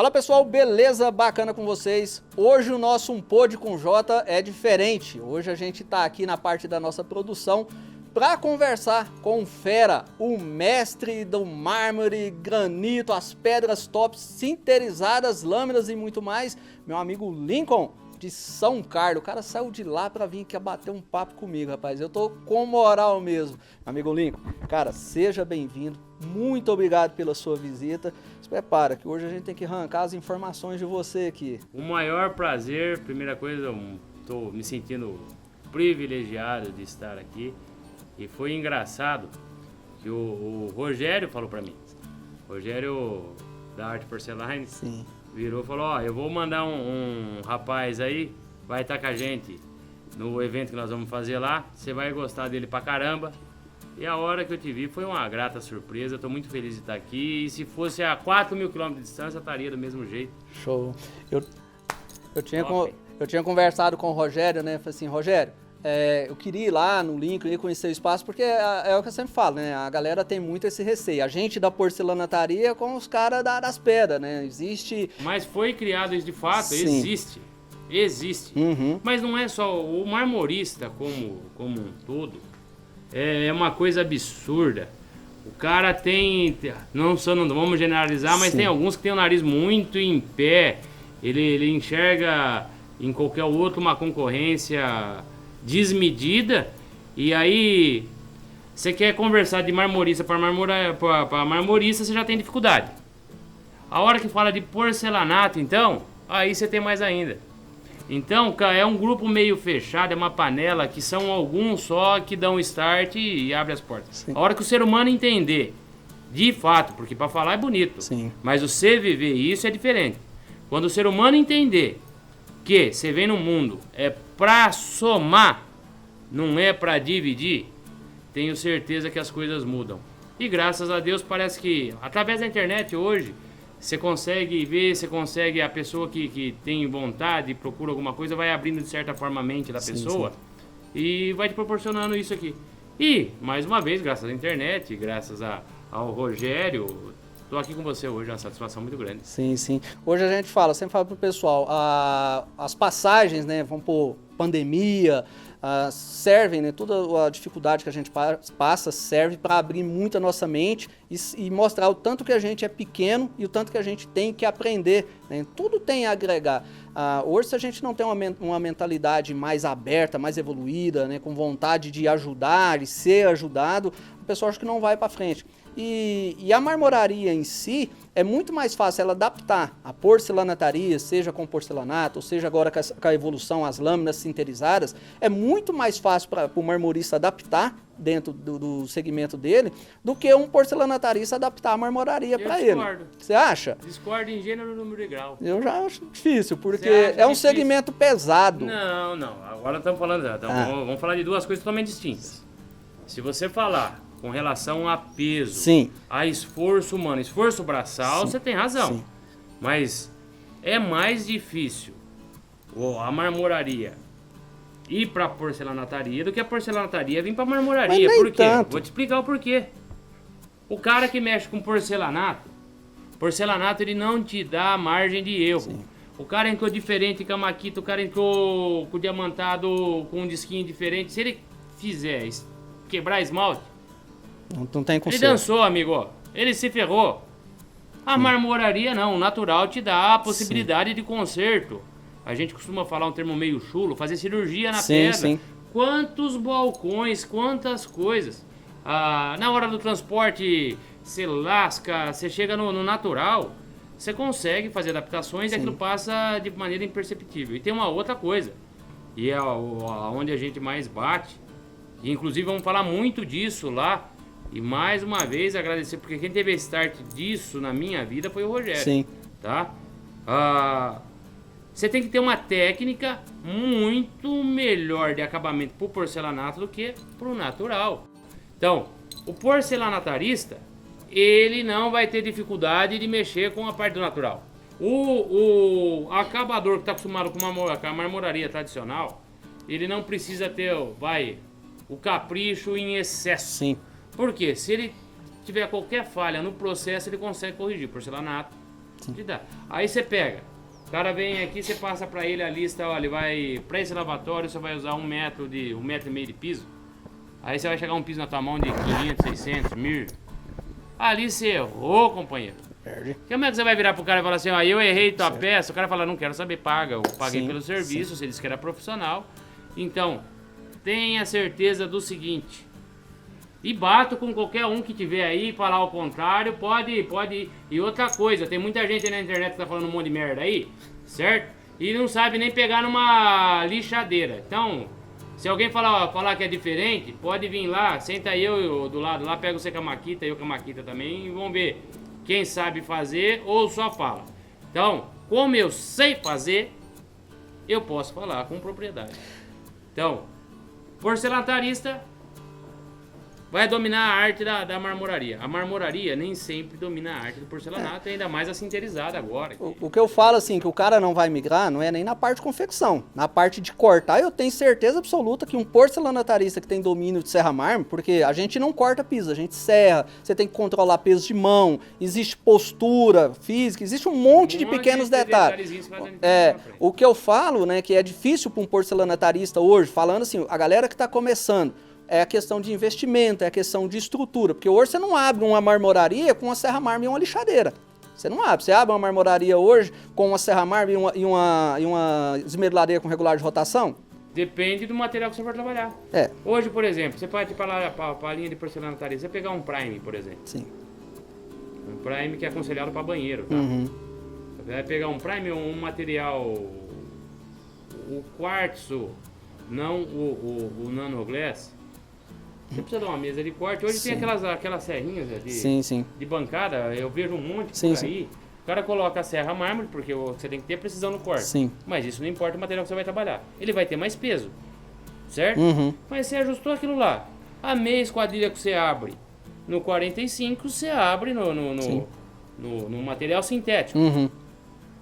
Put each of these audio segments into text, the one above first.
Fala pessoal, beleza? Bacana com vocês? Hoje o nosso Um Pod com J é diferente. Hoje a gente tá aqui na parte da nossa produção para conversar com o Fera, o mestre do mármore, granito, as pedras top, sinterizadas, lâminas e muito mais, meu amigo Lincoln de São Carlos. O cara saiu de lá para vir aqui bater um papo comigo, rapaz. Eu tô com moral mesmo. Amigo Lincoln, cara, seja bem-vindo. Muito obrigado pela sua visita. Se prepara que hoje a gente tem que arrancar as informações de você aqui. O maior prazer, primeira coisa, eu tô me sentindo privilegiado de estar aqui. E foi engraçado que o Rogério falou pra mim. Rogério da Arte Porcelain. Sim. Virou e falou, ó, eu vou mandar um rapaz aí, vai estar com a gente no evento que nós vamos fazer lá, você vai gostar dele pra caramba. E a hora que eu te vi foi uma grata surpresa, eu tô muito feliz de estar aqui, e se fosse a 4.000 km de distância, eu estaria do mesmo jeito. Show. Eu tinha conversado com o Rogério, né, falei assim, Rogério, eu queria ir lá no Lincoln, ir conhecer o espaço, porque é o que eu sempre falo, né? A galera tem muito esse receio. A gente da porcelanataria com os caras das pedras, né? Existe... Mas foi criado isso de fato, Sim. existe. Uhum. Mas não é só o marmorista como um todo, é uma coisa absurda. O cara tem, não vamos generalizar, mas Sim. tem alguns que tem o nariz muito em pé, ele enxerga em qualquer outro uma concorrência desmedida, e aí você quer conversar de marmorista para marmorista, você já tem dificuldade. A hora que fala de porcelanato, então, aí você tem mais ainda. Então, é um grupo meio fechado, é uma panela que são alguns só que dão start e abre as portas. Sim. A hora que o ser humano entender, de fato, porque para falar é bonito, Sim. mas você viver isso é diferente. Quando o ser humano entender que você vem no mundo é pra somar, não é pra dividir, tenho certeza que as coisas mudam. E graças a Deus parece que através da internet hoje você consegue ver, a pessoa que tem vontade, procura alguma coisa, vai abrindo de certa forma a mente da pessoa, sim. E vai te proporcionando isso aqui. E, mais uma vez, graças à internet, graças ao Rogério, estou aqui com você hoje, é uma satisfação muito grande. Sim, sim. Hoje a gente sempre fala pro pessoal, as passagens, né, vamos por pandemia, servem, né, toda a dificuldade que a gente passa serve para abrir muito a nossa mente e mostrar o tanto que a gente é pequeno e o tanto que a gente tem que aprender, né, tudo tem a agregar. Hoje, se a gente não tem uma mentalidade mais aberta, mais evoluída, né, com vontade de ajudar e ser ajudado, o pessoal acha que não vai para frente. E a marmoraria em si é muito mais fácil ela adaptar a porcelanataria, seja com porcelanato, ou seja agora com a evolução, as lâminas sinterizadas, é muito mais fácil para o marmorista adaptar dentro do segmento dele, do que um porcelanatarista adaptar a marmoraria para ele. Você acha? Discordo em gênero, número e grau. Eu já acho difícil, porque é um segmento pesado. Não. Agora estamos falando, vamos falar de duas coisas totalmente distintas. Se você falar com relação a peso, sim, a esforço humano, esforço braçal, sim, você tem razão. Sim. Mas é mais difícil a marmoraria ir para a porcelanataria do que a porcelanataria vir para a marmoraria. Mas nem por quê? tanto. Vou te explicar o porquê. O cara que mexe com porcelanato ele não te dá margem de erro. Sim. O cara entrou diferente com a maquita, o cara entrou com o diamantado com um disquinho diferente. Se ele fizer quebrar esmalte, não tem conserto. Ele dançou, amigo, ó. Ele se ferrou. A marmoraria não, o natural te dá a possibilidade, sim, de conserto. A gente costuma falar um termo meio chulo, fazer cirurgia na, sim, pedra. Sim. Quantos balcões, quantas coisas. Na hora do transporte, você lasca, você chega no natural, você consegue fazer adaptações, sim, e aquilo passa de maneira imperceptível. E tem uma outra coisa, e é onde a gente mais bate, e inclusive vamos falar muito disso lá. E mais uma vez agradecer, porque quem teve a start disso na minha vida foi o Rogério. Sim. Tá? Você tem que ter uma técnica muito melhor de acabamento pro porcelanato do que pro natural. Então, o porcelanatarista, ele não vai ter dificuldade de mexer com a parte do natural. O acabador que está acostumado com a marmoraria tradicional, ele não precisa ter o capricho em excesso. Sim. Por quê? Se ele tiver qualquer falha no processo, ele consegue corrigir. Porcelanato, Te dá. Aí você pega, o cara vem aqui, você passa pra ele a lista, olha, vai pra esse lavatório você vai usar 1,5 metro de piso. Aí você vai chegar um piso na tua mão de 500, 600, 1.000. Ali você errou, companheiro. Perde. Como é que você vai virar pro cara e falar assim, ó, eu errei tua peça? O cara fala, não quero saber, paga. Eu paguei pelo serviço, você disse que era profissional. Então, tenha certeza do seguinte. E bato com qualquer um que tiver aí, falar o contrário, pode. E outra coisa, tem muita gente aí na internet que tá falando um monte de merda aí, certo? E não sabe nem pegar numa lixadeira. Então, se alguém falar que é diferente, pode vir lá, senta eu do lado lá, pega você com a Makita, eu com a Makita também, e vamos ver quem sabe fazer ou só fala. Então, como eu sei fazer, eu posso falar com propriedade. Então, porcelanatarista vai dominar a arte da marmoraria. A marmoraria nem sempre domina a arte do porcelanato, ainda mais a sinterizada agora. O que eu falo assim, que o cara não vai migrar, não é nem na parte de confecção. Na parte de cortar, eu tenho certeza absoluta que um porcelanatarista que tem domínio de serra-mármore, porque a gente não corta piso, a gente serra, você tem que controlar peso de mão, existe postura física, existe um monte de pequenos detalhes. O que eu falo, né, que é difícil para um porcelanatarista hoje, falando assim, a galera que está começando, é a questão de investimento, é a questão de estrutura. Porque hoje você não abre uma marmoraria com uma serra-mármore e uma lixadeira. Você não abre. Você abre uma marmoraria hoje com uma serra-mármore e uma esmeraldadeira com regular de rotação? Depende do material que você for trabalhar. Hoje, por exemplo, você pode ir para a linha de porcelanatarista, você pegar um prime, por exemplo. Sim. Um prime que é aconselhado para banheiro, tá? Você vai pegar um prime ou um material, o quartzo, não o nanoglass. Você precisa dar uma mesa de corte. Hoje tem aquelas serrinhas de bancada, eu vejo um monte por aí. O cara coloca a serra mármore, porque você tem que ter precisão no corte. Mas isso não importa o material que você vai trabalhar. Ele vai ter mais peso, certo? Mas você ajustou aquilo lá. A meia esquadrilha que você abre no 45, você abre no material sintético.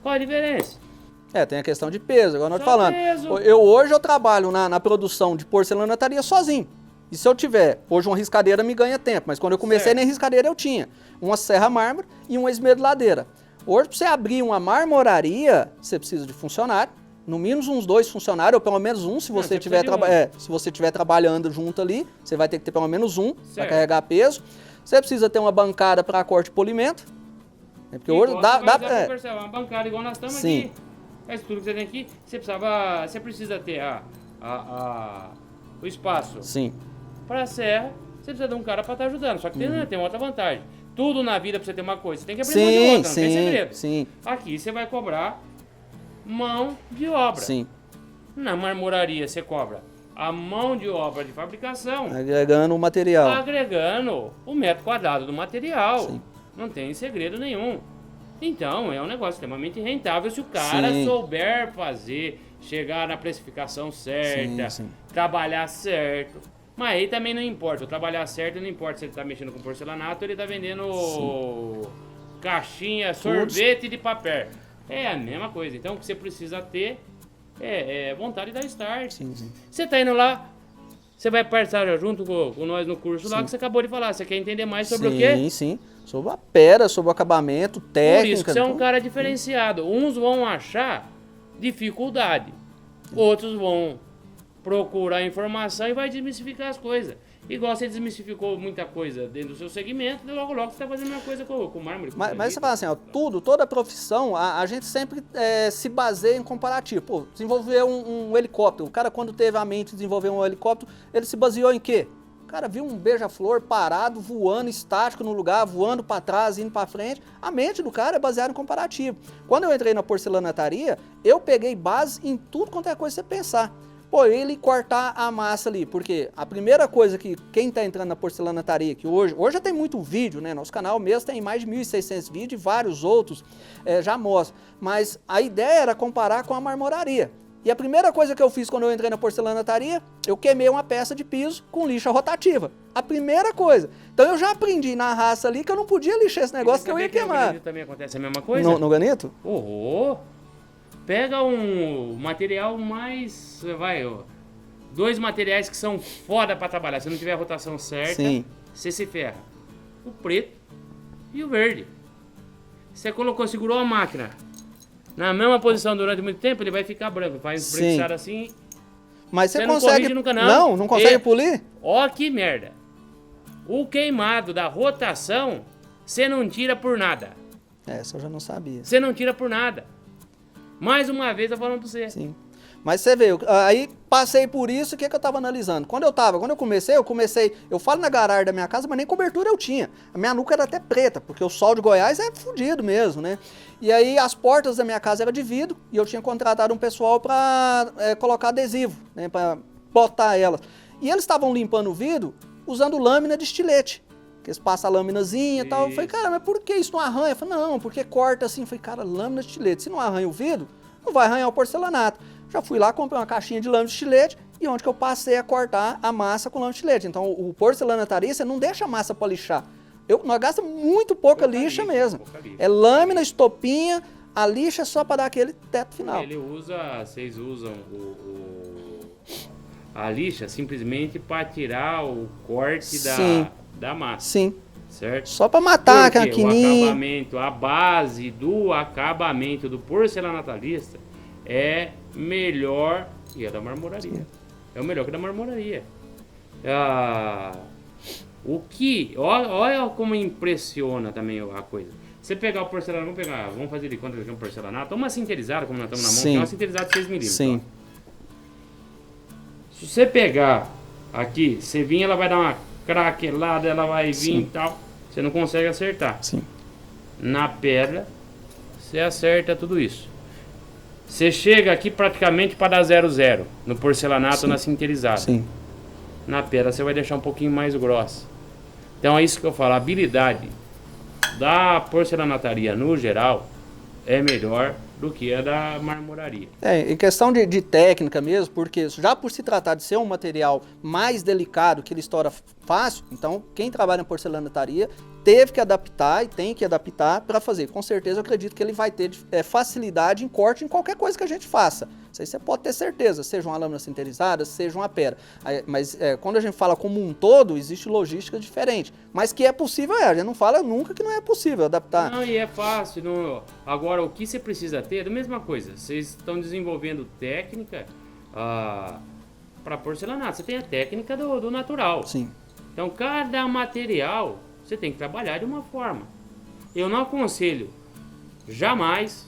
Qual a diferença? Tem a questão de peso, agora nós falando. Hoje eu trabalho na produção de porcelanataria sozinho. E se eu tiver, hoje uma riscadeira me ganha tempo, mas quando eu comecei nem riscadeira eu tinha uma serra mármore e uma esmeraldadeira. Hoje, para você abrir uma marmoraria, você precisa de funcionário, no mínimo uns 2 funcionários, ou pelo menos um, se você estiver trabalhando junto ali, você vai ter que ter pelo menos um para carregar peso. Você precisa ter uma bancada para corte de polimento. Porque hoje uma bancada igual nós estamos aqui. Faz tudo que você tem aqui. Você precisa ter o espaço. Para a serra, você precisa de um cara para estar ajudando. Só que tem outra vantagem. Tudo na vida, para você ter uma coisa, você tem que abrir mão de outra, não tem segredo. Aqui você vai cobrar mão de obra. Na marmoraria você cobra a mão de obra de fabricação. Agregando o material. Agregando o metro quadrado do material. Não tem segredo nenhum. Então, é um negócio extremamente rentável se o cara souber fazer, chegar na precificação certa, trabalhar certo. Mas aí também não importa, trabalhar certo não importa se ele está mexendo com porcelanato ou ele está vendendo caixinha, sorvete de papel. É a mesma coisa. Então o que você precisa ter é vontade de dar start. Você está indo lá, você vai participar junto com nós no curso lá que você acabou de falar. Você quer entender mais sobre o quê? Sobre a pedra, sobre o acabamento, técnica. Por isso que você é um cara diferenciado. Uns vão achar dificuldade, outros vão procurar informação e vai desmistificar as coisas. Igual você desmistificou muita coisa dentro do seu segmento, e logo você está fazendo a mesma coisa com o mármore. Mas você fala assim, toda profissão, a gente sempre se baseia em comparativo. Pô, desenvolver um helicóptero. O cara, quando teve a mente de desenvolver um helicóptero, ele se baseou em quê? O cara viu um beija-flor parado, voando, estático no lugar, voando para trás, indo para frente. A mente do cara é baseada em comparativo. Quando eu entrei na porcelanataria, eu peguei base em tudo quanto é coisa que você pensar. Pô, ele cortar a massa ali, porque a primeira coisa que quem tá entrando na porcelanataria, que hoje já tem muito vídeo, né? Nosso canal mesmo tem mais de 1.600 vídeos e vários outros já mostram. Mas a ideia era comparar com a marmoraria. E a primeira coisa que eu fiz quando eu entrei na porcelanataria, eu queimei uma peça de piso com lixa rotativa. A primeira coisa. Então eu já aprendi na raça ali que eu não podia lixar esse negócio que eu ia queimar. No granito também acontece a mesma coisa? No granito? Pega um material mais... dois materiais que são foda pra trabalhar. Se não tiver a rotação certa, você se ferra. O preto e o verde. Você colocou, segurou a máquina na mesma posição durante muito tempo, ele vai ficar branco. Faz espreguiçar assim. Mas você não consegue... nunca, não. Não consegue polir? Ó que merda. O queimado da rotação, você não tira por nada. Essa eu já não sabia. Você não tira por nada. Mais uma vez eu falando pra você. Sim. Mas você vê, aí passei por isso, o que eu tava analisando? Quando eu comecei, eu falo na garagem da minha casa, mas nem cobertura eu tinha. A minha nuca era até preta, porque o sol de Goiás é fudido mesmo, né? E aí as portas da minha casa eram de vidro, e eu tinha contratado um pessoal pra colocar adesivo, né? Pra botar elas. E eles estavam limpando o vidro usando lâmina de estilete. Que eles passam a lâminazinha e tal. Eu falei, cara, mas por que isso não arranha? Eu falei, não, porque corta assim. Eu falei, cara, lâmina de estilete. Se não arranha o vidro, não vai arranhar o porcelanato. Já fui lá, comprei uma caixinha de lâmina de estilete e onde que eu passei a cortar a massa com lâmina de estilete. Então, o porcelanatarista, você não deixa a massa para lixar. Nós gastamos muito pouca lixa mesmo. É lâmina, estopinha, a lixa é só para dar aquele teto final. Vocês usam a lixa simplesmente para tirar o corte da massa. Sim. Certo? Só para matar aquela o acabamento, a base do acabamento do porcelanatarista é melhor que a da marmoraria. Sim. É o melhor que a da marmoraria. Olha como impressiona também a coisa. Você pegar o porcelanato, vamos fazer de conta que é um porcelanato, uma sinterizada, como nós estamos na mão, que é uma sinterizada de 6mm. Sim. Se você pegar aqui, você vir, ela vai dar uma craquelada, ela vai vir e tal. Você não consegue acertar. Sim. Na pedra, você acerta tudo isso. Você chega aqui praticamente para dar 0,0 no porcelanato ou na sinterizada. Sim. Na pedra você vai deixar um pouquinho mais grossa. Então é isso que eu falo, a habilidade da porcelanataria no geral é melhor do que a da marmoraria. Em questão de técnica mesmo, porque já por se tratar de ser um material mais delicado, que ele estoura fácil, então quem trabalha em porcelanataria teve que adaptar e tem que adaptar para fazer. Com certeza eu acredito que ele vai ter facilidade em corte em qualquer coisa que a gente faça. Isso aí você pode ter certeza, seja uma lâmina sinterizada, seja uma pedra. Mas quando a gente fala como um todo, existe logística diferente. Mas que é possível, a gente não fala nunca que não é possível adaptar. Não, e é fácil. Agora, o que você precisa ter é a mesma coisa. Vocês estão desenvolvendo técnica para porcelanato. Você tem a técnica do natural. Sim. Então, cada material você tem que trabalhar de uma forma. Eu não aconselho jamais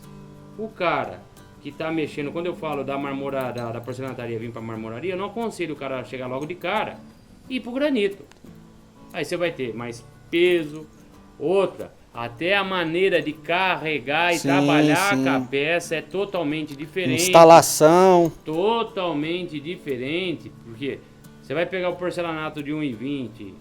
o cara que está mexendo, quando eu falo da porcelanataria vir para marmoraria, eu não aconselho o cara chegar logo de cara e ir para o granito. Aí você vai ter mais peso, até a maneira de carregar e trabalhar com a peça é totalmente diferente. Instalação. Totalmente diferente, porque você vai pegar o porcelanato de 1,20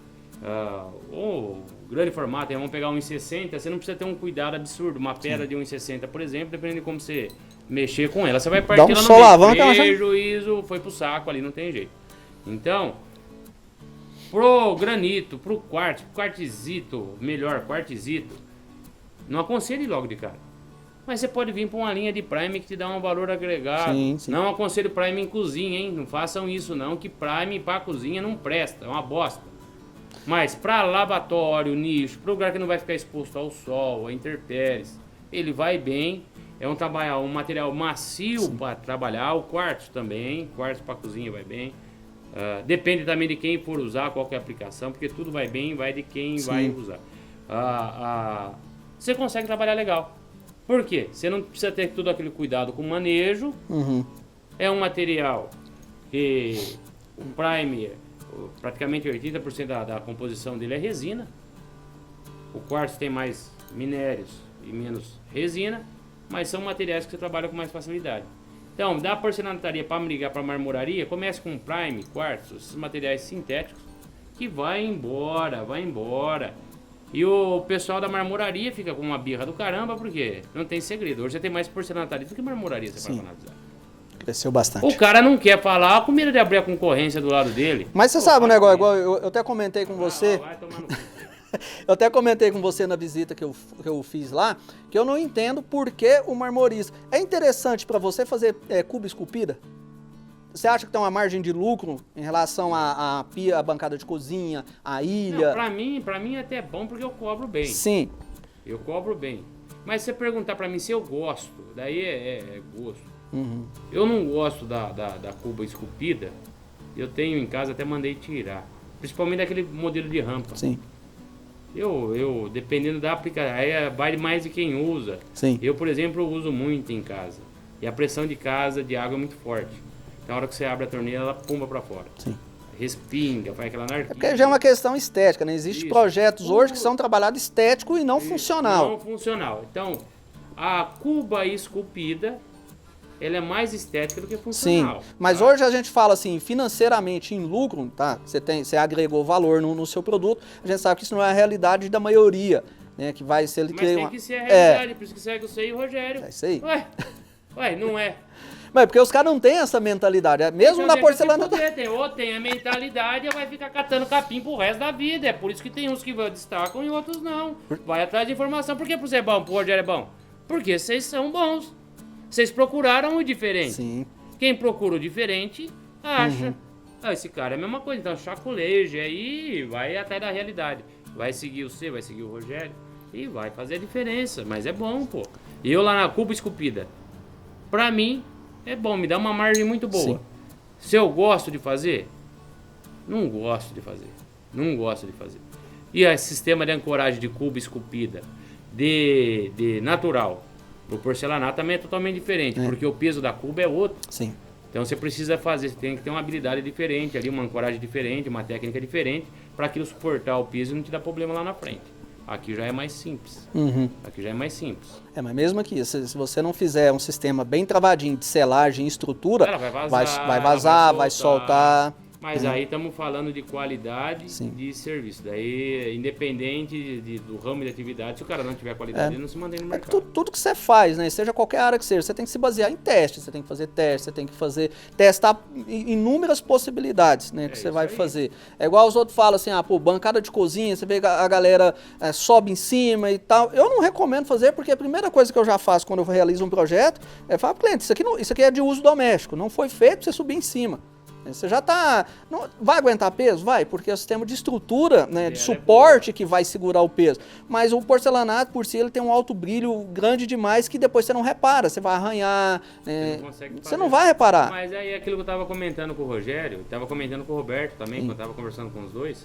ou grande formato, vamos pegar 1,60, você não precisa ter um cuidado absurdo. Uma pedra de 1,60, por exemplo, dependendo de como você mexer com ela, você vai partir ela no meio, prejuízo, foi pro saco ali, não tem jeito. Então, pro granito, pro quartzito, não aconselho ir logo de cara. Mas você pode vir para uma linha de prime que te dá um valor agregado. Sim, sim. Não aconselho prime em cozinha, hein? Não façam isso não, que prime para cozinha não presta, é uma bosta. Mas para lavatório, nicho, para lugar que não vai ficar exposto ao sol, a intempéries, ele vai bem. É um material macio para trabalhar. O quartzo também, quartzo para cozinha vai bem. Depende também de quem for usar, qual que é a aplicação, porque tudo vai bem, vai de quem vai usar. Você consegue trabalhar legal. Por quê? Você não precisa ter todo aquele cuidado com o manejo. Uhum. É um material que o primer, praticamente 80% da composição dele é resina. O quartzo tem mais minérios e menos resina, mas são materiais que você trabalha com mais facilidade. Então, da porcelanataria para ligar para marmoraria, comece com prime, quartzo, esses materiais sintéticos, que vai embora. E o pessoal da marmoraria fica com uma birra do caramba, porque não tem segredo. Hoje você tem mais porcelanataria do que marmoraria, você vai analisar. Cresceu bastante. O cara não quer falar com medo de abrir a concorrência do lado dele. Mas você sabe um negócio, igual eu até comentei com você. Vai tomar no cu. Eu até comentei com você na visita que eu fiz lá, que eu não entendo por que o marmorista. É interessante para você fazer cuba esculpida? Você acha que tem uma margem de lucro em relação à pia, à bancada de cozinha, à ilha? Não, pra mim até é bom porque eu cobro bem. Sim. Eu cobro bem. Mas se você perguntar pra mim se eu gosto, daí é gosto. Eu não gosto da cuba esculpida. Eu tenho em casa, até mandei tirar. Principalmente daquele modelo de rampa. Sim. Eu dependendo da aplicação, aí vai mais de quem usa. Sim. Eu, por exemplo, uso muito em casa. E a pressão de casa, de água, é muito forte. Então, na hora que você abre a torneira, ela pumba pra fora. Sim. Respinga, faz aquela anarquia. É porque já é uma questão estética, né? Existem projetos hoje que são trabalhados estético e não funcional. Não funcional. Então, a cuba esculpida, ela é mais estética do que funcional. Sim, mas hoje a gente fala assim, financeiramente em lucro, tá? Você agregou valor no seu produto, a gente sabe que isso não é a realidade da maioria, né? Que vai ser... Mas tem que ser a realidade, por isso que segue você e o Rogério. É isso aí. Ué, não é. Mas porque os caras não têm essa mentalidade, mesmo na porcelana... Ou tem a mentalidade e vai ficar catando capim pro resto da vida. É por isso que tem uns que destacam e outros não. Vai atrás de informação. Por que você é bom, pro Rogério é bom? Porque vocês são bons. Vocês procuraram o diferente. Sim. Quem procura o diferente, acha. Esse cara é a mesma coisa. Então, chaculeja aí, vai atrás da realidade. Vai seguir você, vai seguir o Rogério e vai fazer a diferença. Mas é bom, pô. E eu lá na cuba esculpida, pra mim, é bom. Me dá uma margem muito boa. Sim. Se eu gosto de fazer, não gosto de fazer. Não gosto de fazer. E esse sistema de ancoragem de cuba esculpida, de natural, o porcelanato também é totalmente diferente, porque o peso da cuba é outro. Sim. Então você precisa fazer, você tem que ter uma habilidade diferente ali, uma ancoragem diferente, uma técnica diferente, para aquilo suportar o peso e não te dar problema lá na frente. Aqui já é mais simples. Aqui já é mais simples. Mas mesmo aqui, se você não fizer um sistema bem travadinho de selagem e estrutura, ela vai vazar, vai soltar. Mas aí estamos falando de qualidade Sim. de serviço. Daí, independente do ramo de atividade, se o cara não tiver qualidade, ele não se mantém no mercado. Tudo que você faz, né? Seja qualquer área que seja, você tem que se basear em testes. Você tem que fazer testes, você tem que testar inúmeras possibilidades, né? Que você vai fazer. É igual os outros falam assim, bancada de cozinha, você vê a galera sobe em cima e tal. Eu não recomendo fazer, porque a primeira coisa que eu já faço quando eu realizo um projeto é falar pro cliente, isso aqui é de uso doméstico, não foi feito pra você subir em cima. Você já está... Vai aguentar peso? Vai, porque é o sistema de estrutura, né, de suporte que vai segurar o peso. Mas o porcelanato, por si, ele tem um alto brilho grande demais que depois você não repara. Você vai arranhar, você não vai reparar. Mas aí aquilo que eu estava comentando com o Rogério, estava comentando com o Roberto também, quando eu estava conversando com os dois.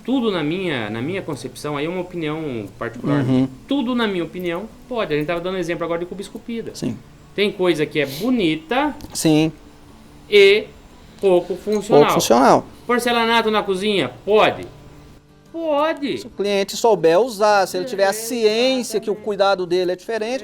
Tudo na minha concepção, aí é uma opinião particular. Tudo na minha opinião pode. A gente estava dando exemplo agora de cuba esculpida. Sim. Tem coisa que é bonita... Sim. E pouco funcional. Pouco funcional. Porcelanato na cozinha? Pode. Pode. Se o cliente souber usar, se ele tiver a ciência que o cuidado dele é diferente.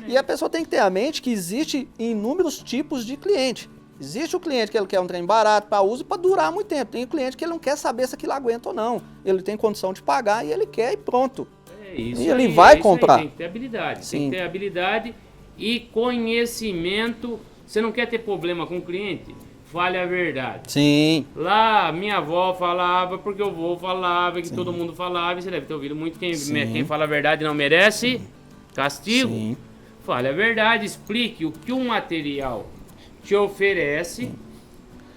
E a pessoa tem que ter a mente que existe inúmeros tipos de cliente. Existe o cliente que ele quer um trem barato para uso e para durar muito tempo. Tem o cliente que ele não quer saber se aquilo aguenta ou não. Ele tem condição de pagar e ele quer e pronto. E ele vai comprar. Tem que ter habilidade. Sim. Tem que ter habilidade e conhecimento. Você não quer ter problema com o cliente? Fale a verdade. Sim. Lá, minha avó falava, porque o avô falava, que todo mundo falava, e você deve ter ouvido muito, quem fala a verdade não merece castigo. Sim. Fale a verdade, explique o que um material te oferece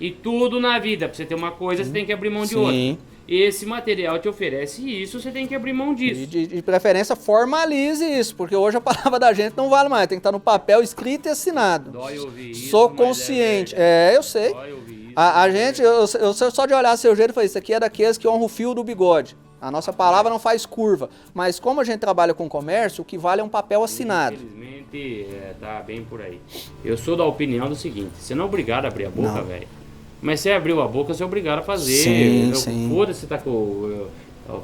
e tudo na vida. Pra você ter uma coisa, você tem que abrir mão de outra. Esse material te oferece isso, você tem que abrir mão disso. De preferência, formalize isso, porque hoje a palavra da gente não vale mais. Tem que estar no papel escrito e assinado. Dói ouvir isso. Sou consciente. Eu sei. Dói ouvir isso. A gente, eu só de olhar seu jeito, eu falei, isso aqui é daqueles que honra o fio do bigode. A nossa palavra não faz curva. Mas como a gente trabalha com comércio, o que vale é um papel assinado. Infelizmente, tá bem por aí. Eu sou da opinião do seguinte, você não é obrigado a abrir a boca, velho. Mas você abriu a boca, você é obrigado a fazer. Foda-se, tá com...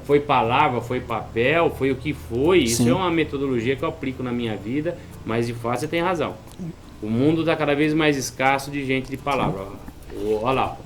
Foi palavra, foi papel, foi o que foi. Isso é uma metodologia que eu aplico na minha vida, mas de fato você tem razão. O mundo está cada vez mais escasso de gente de palavra. Olha lá.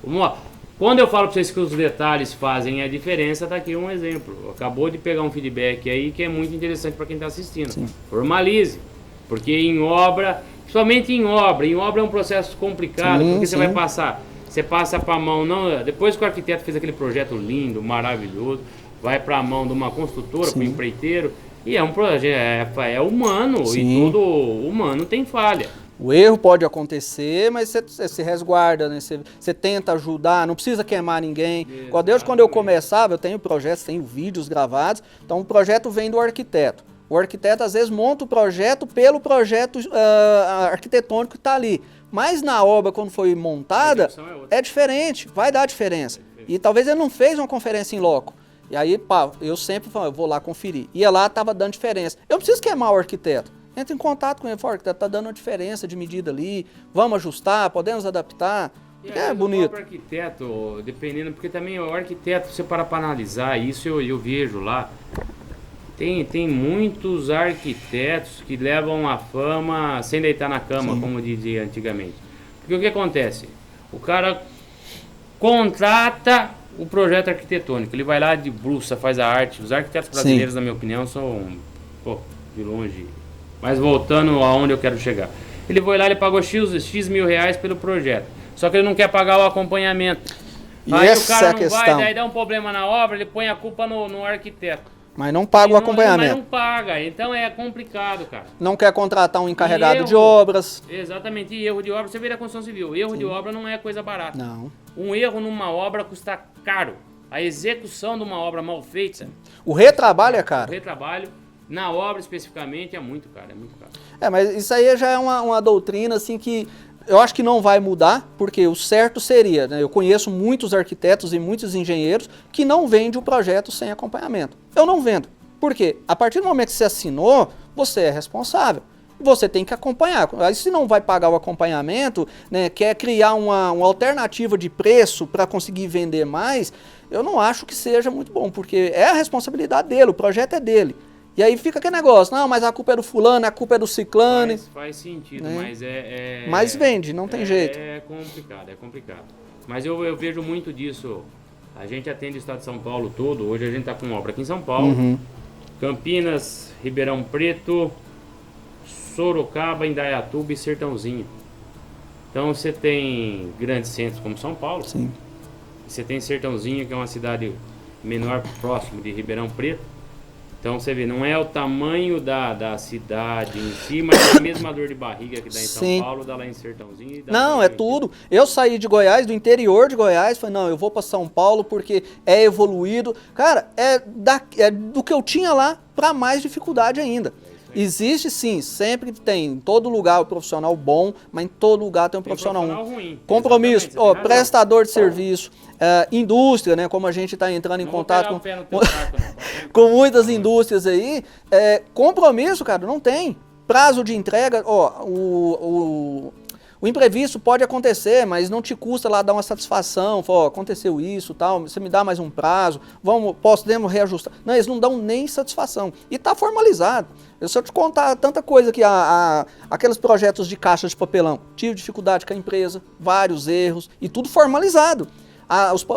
Vamos lá. Quando eu falo para vocês que os detalhes fazem a diferença, tá aqui um exemplo. Acabou de pegar um feedback aí que é muito interessante para quem está assistindo. Formalize. Porque em obra... Somente em obra é um processo complicado, porque você vai passar, você passa para a mão, não, depois que o arquiteto fez aquele projeto lindo, maravilhoso, vai para a mão de uma construtora, para o empreiteiro, e é um projeto, é humano, e todo humano tem falha. O erro pode acontecer, mas você se resguarda, né? Você tenta ajudar, não precisa queimar ninguém. Desde quando eu começava, eu tenho projetos, tenho vídeos gravados, então o projeto vem do arquiteto. O arquiteto às vezes monta o projeto pelo projeto arquitetônico que está ali. Mas na obra, quando foi montada, é diferente, vai dar diferença. E talvez ele não fez uma conferência em loco. E aí, eu sempre falo, eu vou lá conferir. Ia lá, estava dando diferença. Eu não preciso queimar o arquiteto. Entra em contato com ele, fala, está dando uma diferença de medida ali, vamos ajustar, podemos adaptar. É bonito. O próprio arquiteto, dependendo, porque também o arquiteto, você para analisar isso, eu vejo lá, tem muitos arquitetos que levam a fama sem deitar na cama, como dizia antigamente. Porque o que acontece? O cara contrata o projeto arquitetônico, ele vai lá de bruça, faz a arte. Os arquitetos brasileiros, na minha opinião, são, de longe. Mas voltando aonde eu quero chegar. Ele foi lá, ele pagou X mil reais pelo projeto. Só que ele não quer pagar o acompanhamento. Aí o cara não vai, daí dá um problema na obra, ele põe a culpa no arquiteto. Mas não paga o acompanhamento. Mas não paga, então é complicado, cara. Não quer contratar um encarregado de obras. Exatamente, e erro de obra, você vê da construção civil. Erro de obra não é coisa barata. Não. Um erro numa obra custa caro. A execução de uma obra mal feita... O retrabalho é caro. O retrabalho... Na obra, especificamente, é muito caro, mas isso aí já é uma doutrina, assim, que eu acho que não vai mudar, porque o certo seria, né? Eu conheço muitos arquitetos e muitos engenheiros que não vendem o projeto sem acompanhamento. Eu não vendo. Por quê? A partir do momento que você assinou, você é responsável. Você tem que acompanhar. Aí se não vai pagar o acompanhamento, né, quer criar uma alternativa de preço para conseguir vender mais, eu não acho que seja muito bom, porque é a responsabilidade dele, o projeto é dele. E aí fica aquele negócio, não, mas a culpa é do fulano, a culpa é do ciclano. Faz sentido, né? Mas Mas vende, não tem jeito. É complicado. Mas eu vejo muito disso. A gente atende o estado de São Paulo todo, hoje a gente está com obra aqui em São Paulo, Campinas, Ribeirão Preto, Sorocaba, Indaiatuba e Sertãozinho. Então você tem grandes centros como São Paulo. Sim. Você tem Sertãozinho, que é uma cidade menor, próximo de Ribeirão Preto. Então você vê, não é o tamanho da cidade em si, mas é a mesma dor de barriga que dá em São Paulo, dá lá em Sertãozinho. E dá não, é tudo. Eu saí de Goiás, do interior de Goiás, falei, não, eu vou para São Paulo porque é evoluído. Cara, é do que eu tinha lá para mais dificuldade ainda. Existe sim, sempre tem, em todo lugar o profissional bom, mas em todo lugar tem um profissional ruim. Compromisso, prestador de serviço, indústria, né, como a gente está entrando em contato com muitas indústrias aí, compromisso, cara, não tem. Prazo de entrega, o imprevisto pode acontecer, mas não te custa lá dar uma satisfação, falar, aconteceu isso, tal, você me dá mais um prazo, podemos reajustar. Não, eles não dão nem satisfação. E está formalizado. Se eu te contar tanta coisa que aqueles projetos de caixa de papelão, tive dificuldade com a empresa, vários erros, e tudo formalizado.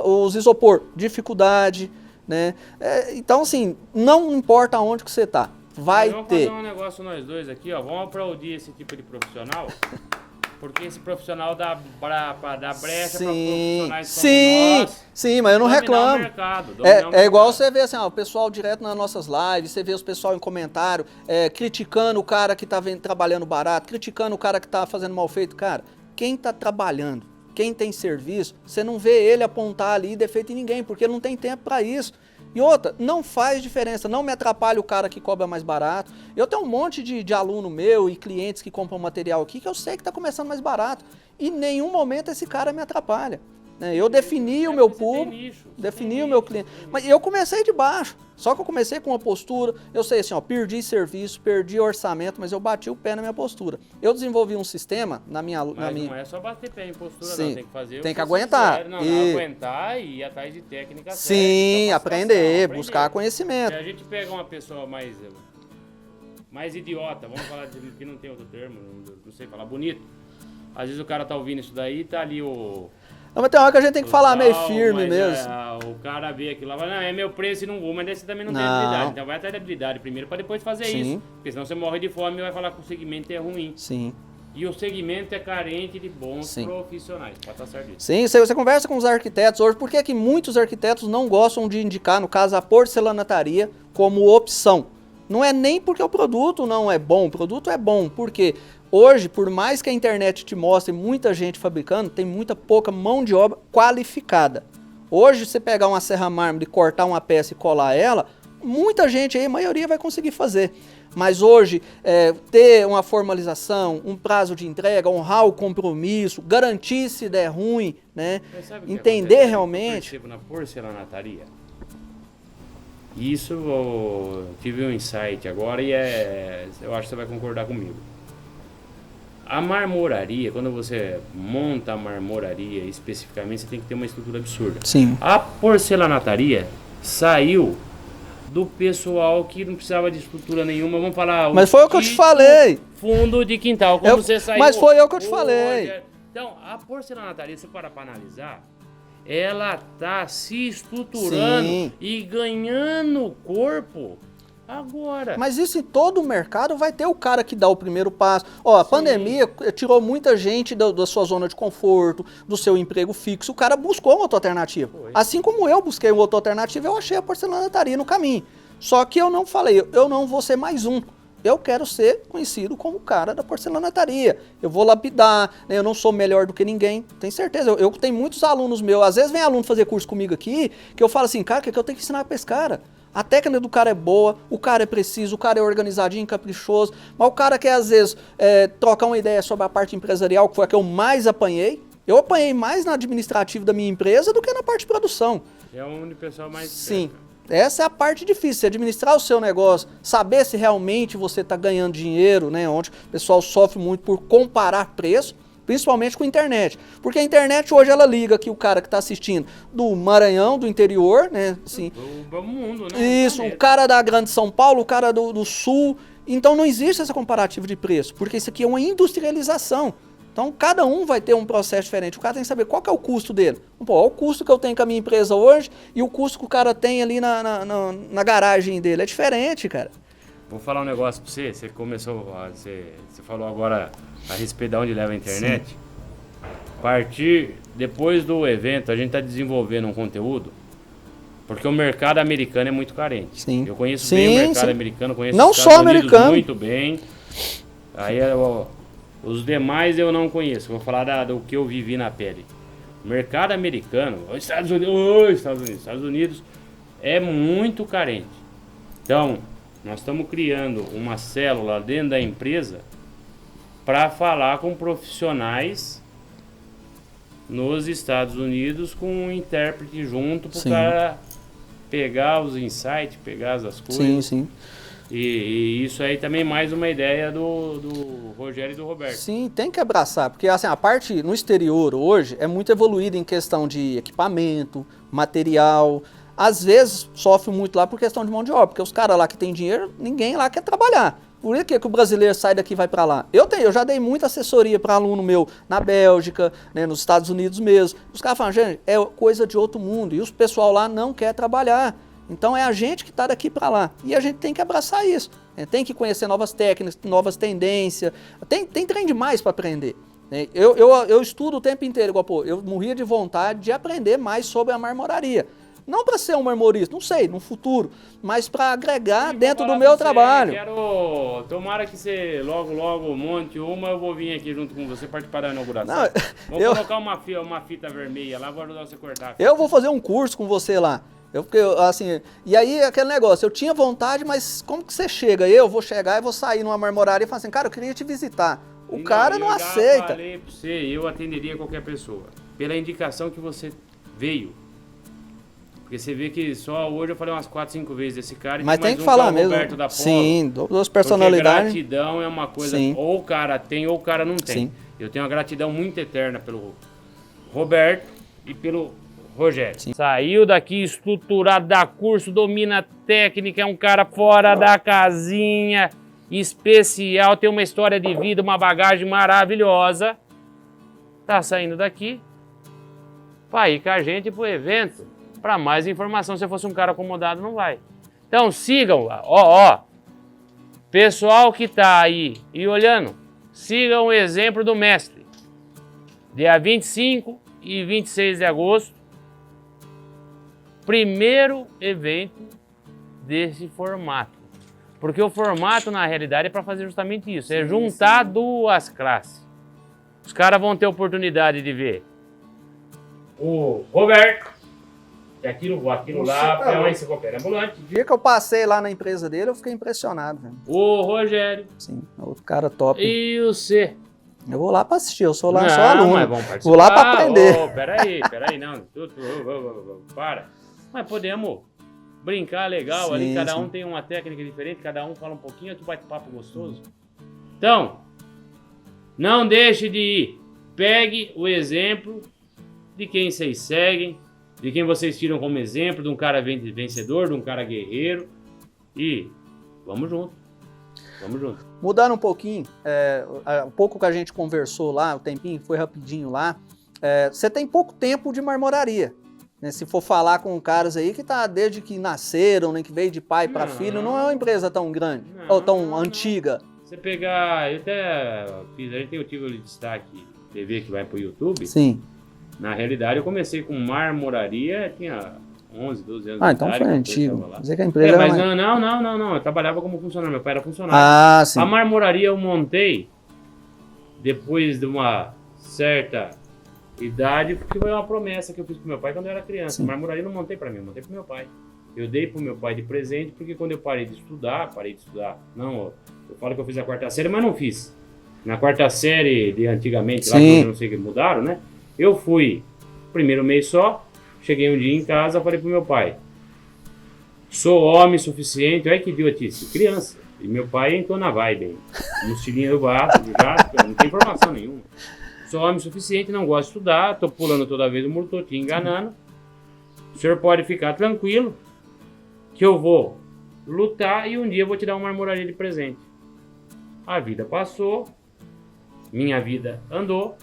Os isopor, dificuldade, né? Então, assim, não importa onde que você está, vai vamos ter. Vamos fazer um negócio nós dois aqui, ó, vamos aplaudir esse tipo de profissional. Porque esse profissional dá brecha para profissionais como nós. Sim, mas eu não reclamo. É igual você vê assim, o pessoal direto nas nossas lives, você vê os pessoal em comentário, criticando o cara que está trabalhando barato, criticando o cara que está fazendo mal feito. Cara, quem está trabalhando, quem tem serviço, você não vê ele apontar ali defeito em ninguém, porque ele não tem tempo para isso. E outra, não faz diferença, não me atrapalha o cara que cobra mais barato. Eu tenho um monte de aluno meu e clientes que compram material aqui que eu sei que está começando mais barato. E em nenhum momento esse cara me atrapalha. Eu defini o meu público, defini o meu cliente. Mas eu comecei de baixo, só que eu comecei com uma postura, eu sei assim, perdi serviço, perdi orçamento, mas eu bati o pé na minha postura. Eu desenvolvi um sistema na minha... não é só bater pé em postura, sim, não, tem que fazer... Tem que aguentar. Aguentar e ir atrás de técnicas. Sim, aprender, buscar conhecimento. Se a gente pega uma pessoa mais idiota, vamos falar de que não tem outro termo, não sei falar, bonito. Às vezes o cara tá ouvindo isso daí, tá ali o... Não, mas tem uma hora que a gente tem que falar meio firme mesmo. O cara vê aquilo lá, não, é meu preço e não vou, mas daí você também não tem habilidade. Então vai atrás da habilidade primeiro para depois fazer isso. Porque senão você morre de fome e vai falar que o segmento é ruim. Sim. E o segmento é carente de bons profissionais, para estar certo. Sim, você conversa com os arquitetos hoje, por que que muitos arquitetos não gostam de indicar, no caso, a porcelanataria como opção? Não é nem porque o produto não é bom, o produto é bom, porque hoje, por mais que a internet te mostre muita gente fabricando, tem muita pouca mão de obra qualificada. Hoje, você pegar uma serra mármore, cortar uma peça e colar ela, muita gente aí, a maioria vai conseguir fazer. Mas hoje, ter uma formalização, um prazo de entrega, honrar o compromisso, garantir se der ruim, né? Entender realmente. Eu percebo na porcelanataria. Isso eu tive um insight agora e eu acho que você vai concordar comigo. A marmoraria, quando você monta a marmoraria especificamente, você tem que ter uma estrutura absurda. Sim. A porcelanataria saiu do pessoal que não precisava de estrutura nenhuma, vamos falar... Mas foi o que eu te falei. Fundo de quintal, quando você saiu... Mas foi eu que eu te falei. Então, a porcelanataria, se para analisar, ela tá se estruturando Sim. e ganhando corpo agora. Mas isso em todo o mercado vai ter o cara que dá o primeiro passo. Ó, a pandemia tirou muita gente da sua zona de conforto, do seu emprego fixo. O cara buscou uma outra alternativa. Assim como eu busquei uma outra alternativa, eu achei a porcelanataria no caminho. Só que eu não falei, eu não vou ser mais um. Eu quero ser conhecido como o cara da porcelanataria. Eu vou lapidar, né? Eu não sou melhor do que ninguém. Tenho certeza. Eu tenho muitos alunos meus. Às vezes vem aluno fazer curso comigo aqui, que eu falo assim, cara, o que eu tenho que ensinar pra esse cara? A técnica do cara é boa, o cara é preciso, o cara é organizadinho, caprichoso, mas o cara quer, às vezes, trocar uma ideia sobre a parte empresarial, que foi a que eu mais apanhei. Eu apanhei mais na administrativa da minha empresa do que na parte de produção. É onde o pessoal mais... Sim. Essa é a parte difícil, você administrar o seu negócio, saber se realmente você está ganhando dinheiro, né? Onde o pessoal sofre muito por comparar preço, principalmente com a internet. Porque a internet hoje ela liga aqui o cara que está assistindo do Maranhão, do interior, né? Assim, do mundo, né? Isso, o cara da Grande São Paulo, o cara do Sul. Então não existe essa comparativa de preço, porque isso aqui é uma industrialização. Então cada um vai ter um processo diferente. O cara tem que saber qual que é o custo dele. Pô, olha o custo que eu tenho com a minha empresa hoje e o custo que o cara tem ali na garagem dele. É diferente, cara. Vou falar um negócio pra você. Você começou, você falou agora a respeito de onde leva a internet. Sim. A partir, depois do evento, a gente está desenvolvendo um conteúdo, porque o mercado americano é muito carente. Sim. Eu conheço bem o mercado americano, conheço não os só Estados Unidos americano. muito bem. Aí os demais eu não conheço. Vou falar do que eu vivi na pele. O mercado americano, os Estados Unidos é muito carente. Então, nós estamos criando uma célula dentro da empresa para falar com profissionais nos Estados Unidos com um intérprete junto para o cara pegar os insights, pegar as coisas. Sim, sim. E isso aí também é mais uma ideia do Rogério e do Roberto. Sim, tem que abraçar, porque assim, a parte no exterior hoje é muito evoluída em questão de equipamento, material. Às vezes sofre muito lá por questão de mão de obra, porque os caras lá que tem dinheiro, ninguém lá quer trabalhar. Por que o brasileiro sai daqui e vai para lá? Eu já dei muita assessoria para aluno meu na Bélgica, né, nos Estados Unidos mesmo. Os caras falam, gente, é coisa de outro mundo, e os pessoal lá não quer trabalhar. Então é a gente que está daqui para lá. E a gente tem que abraçar isso. Tem que conhecer novas técnicas, novas tendências. Tem trem demais para aprender. Eu estudo o tempo inteiro. Igual, pô, eu morria de vontade de aprender mais sobre a marmoraria. Não para ser um marmorista, não sei, no futuro. Mas para agregar dentro do meu trabalho. Tomara que você logo monte uma, eu vou vir aqui junto com você participar da inauguração. Não, vou colocar uma fita vermelha lá, vou ajudar você a cortar. Eu vou fazer um curso com você lá. Assim, e aí aquele negócio, eu tinha vontade, mas como que você chega? Eu vou chegar e vou sair numa marmoraria e falar assim, cara, eu queria te visitar. O cara não aceita. Eu falei pra você, eu atenderia qualquer pessoa. Pela indicação que você veio. Porque você vê que só hoje eu falei umas 4, 5 vezes desse cara. Mas tem que falar mesmo. Roberto da Polo, sim, duas personalidades. Porque gratidão é uma coisa, sim. Ou o cara tem ou o cara não tem. Sim. Eu tenho uma gratidão muito eterna pelo Roberto e pelo Rogério. Sim. Saiu daqui estruturado, dá curso, domina técnica, é um cara fora da casinha, especial, tem uma história de vida, uma bagagem maravilhosa. Tá saindo daqui para ir com a gente pro evento. Para mais informação, se fosse um cara acomodado, não vai. Então sigam, pessoal que tá aí e olhando, sigam o exemplo do mestre. Dia 25 e 26 de agosto, primeiro evento desse formato. Porque o formato, na realidade, é para fazer justamente isso. É juntar duas classes. Os caras vão ter oportunidade de ver o Roberto, e aquilo lá é uma enciclopédia ambulante. O dia que eu passei lá na empresa dele, eu fiquei impressionado, velho. O Rogério. Sim, outro cara top. E o C. Eu vou lá pra assistir, eu sou lá só aluno. Mas vamos participar. Vou lá pra aprender. Peraí, não. Para. Mas podemos brincar legal ali, cada um tem uma técnica diferente, cada um fala um pouquinho, aqui bate-papo gostoso. Então, não deixe de ir. Pegue o exemplo de quem vocês seguem, de quem vocês tiram como exemplo, de um cara vencedor, de um cara guerreiro. E vamos junto. Vamos junto. Mudando um pouquinho, um pouco que a gente conversou lá, o tempinho foi rapidinho lá. Você tem pouco tempo de marmoraria. Né? Se for falar com caras aí que tá desde que nasceram, né, que veio de pai para filho, não é uma empresa tão grande, ou tão antiga. Você pegar, eu até fiz, a gente tem o Título de Destaque TV que vai pro YouTube. Sim. Na realidade, eu comecei com marmoraria, tinha 11, 12 anos de idade. Ah, então foi antigo. Dizer que a empresa mas era não, eu trabalhava como funcionário, meu pai era funcionário. Ah, sim. A marmoraria eu montei depois de uma certa idade, porque foi uma promessa que eu fiz pro meu pai quando eu era criança. Sim. A marmoraria eu não montei pra mim, eu montei pro meu pai. Eu dei pro meu pai de presente, porque quando eu parei de estudar, não, eu falo que eu fiz a quarta série, mas não fiz. Na quarta série de antigamente, lá que eu não sei que mudaram, né? Eu fui, primeiro mês só, cheguei um dia em casa, falei pro meu pai, sou homem suficiente, olha que idiotice, criança. E meu pai entrou na vibe, mochilinha do braço, já, não tem informação nenhuma. Sou homem suficiente, não gosto de estudar, tô pulando toda vez o muro, tô te enganando. O senhor pode ficar tranquilo, que eu vou lutar e um dia eu vou te dar uma marmoraria de presente. A vida passou, minha vida andou.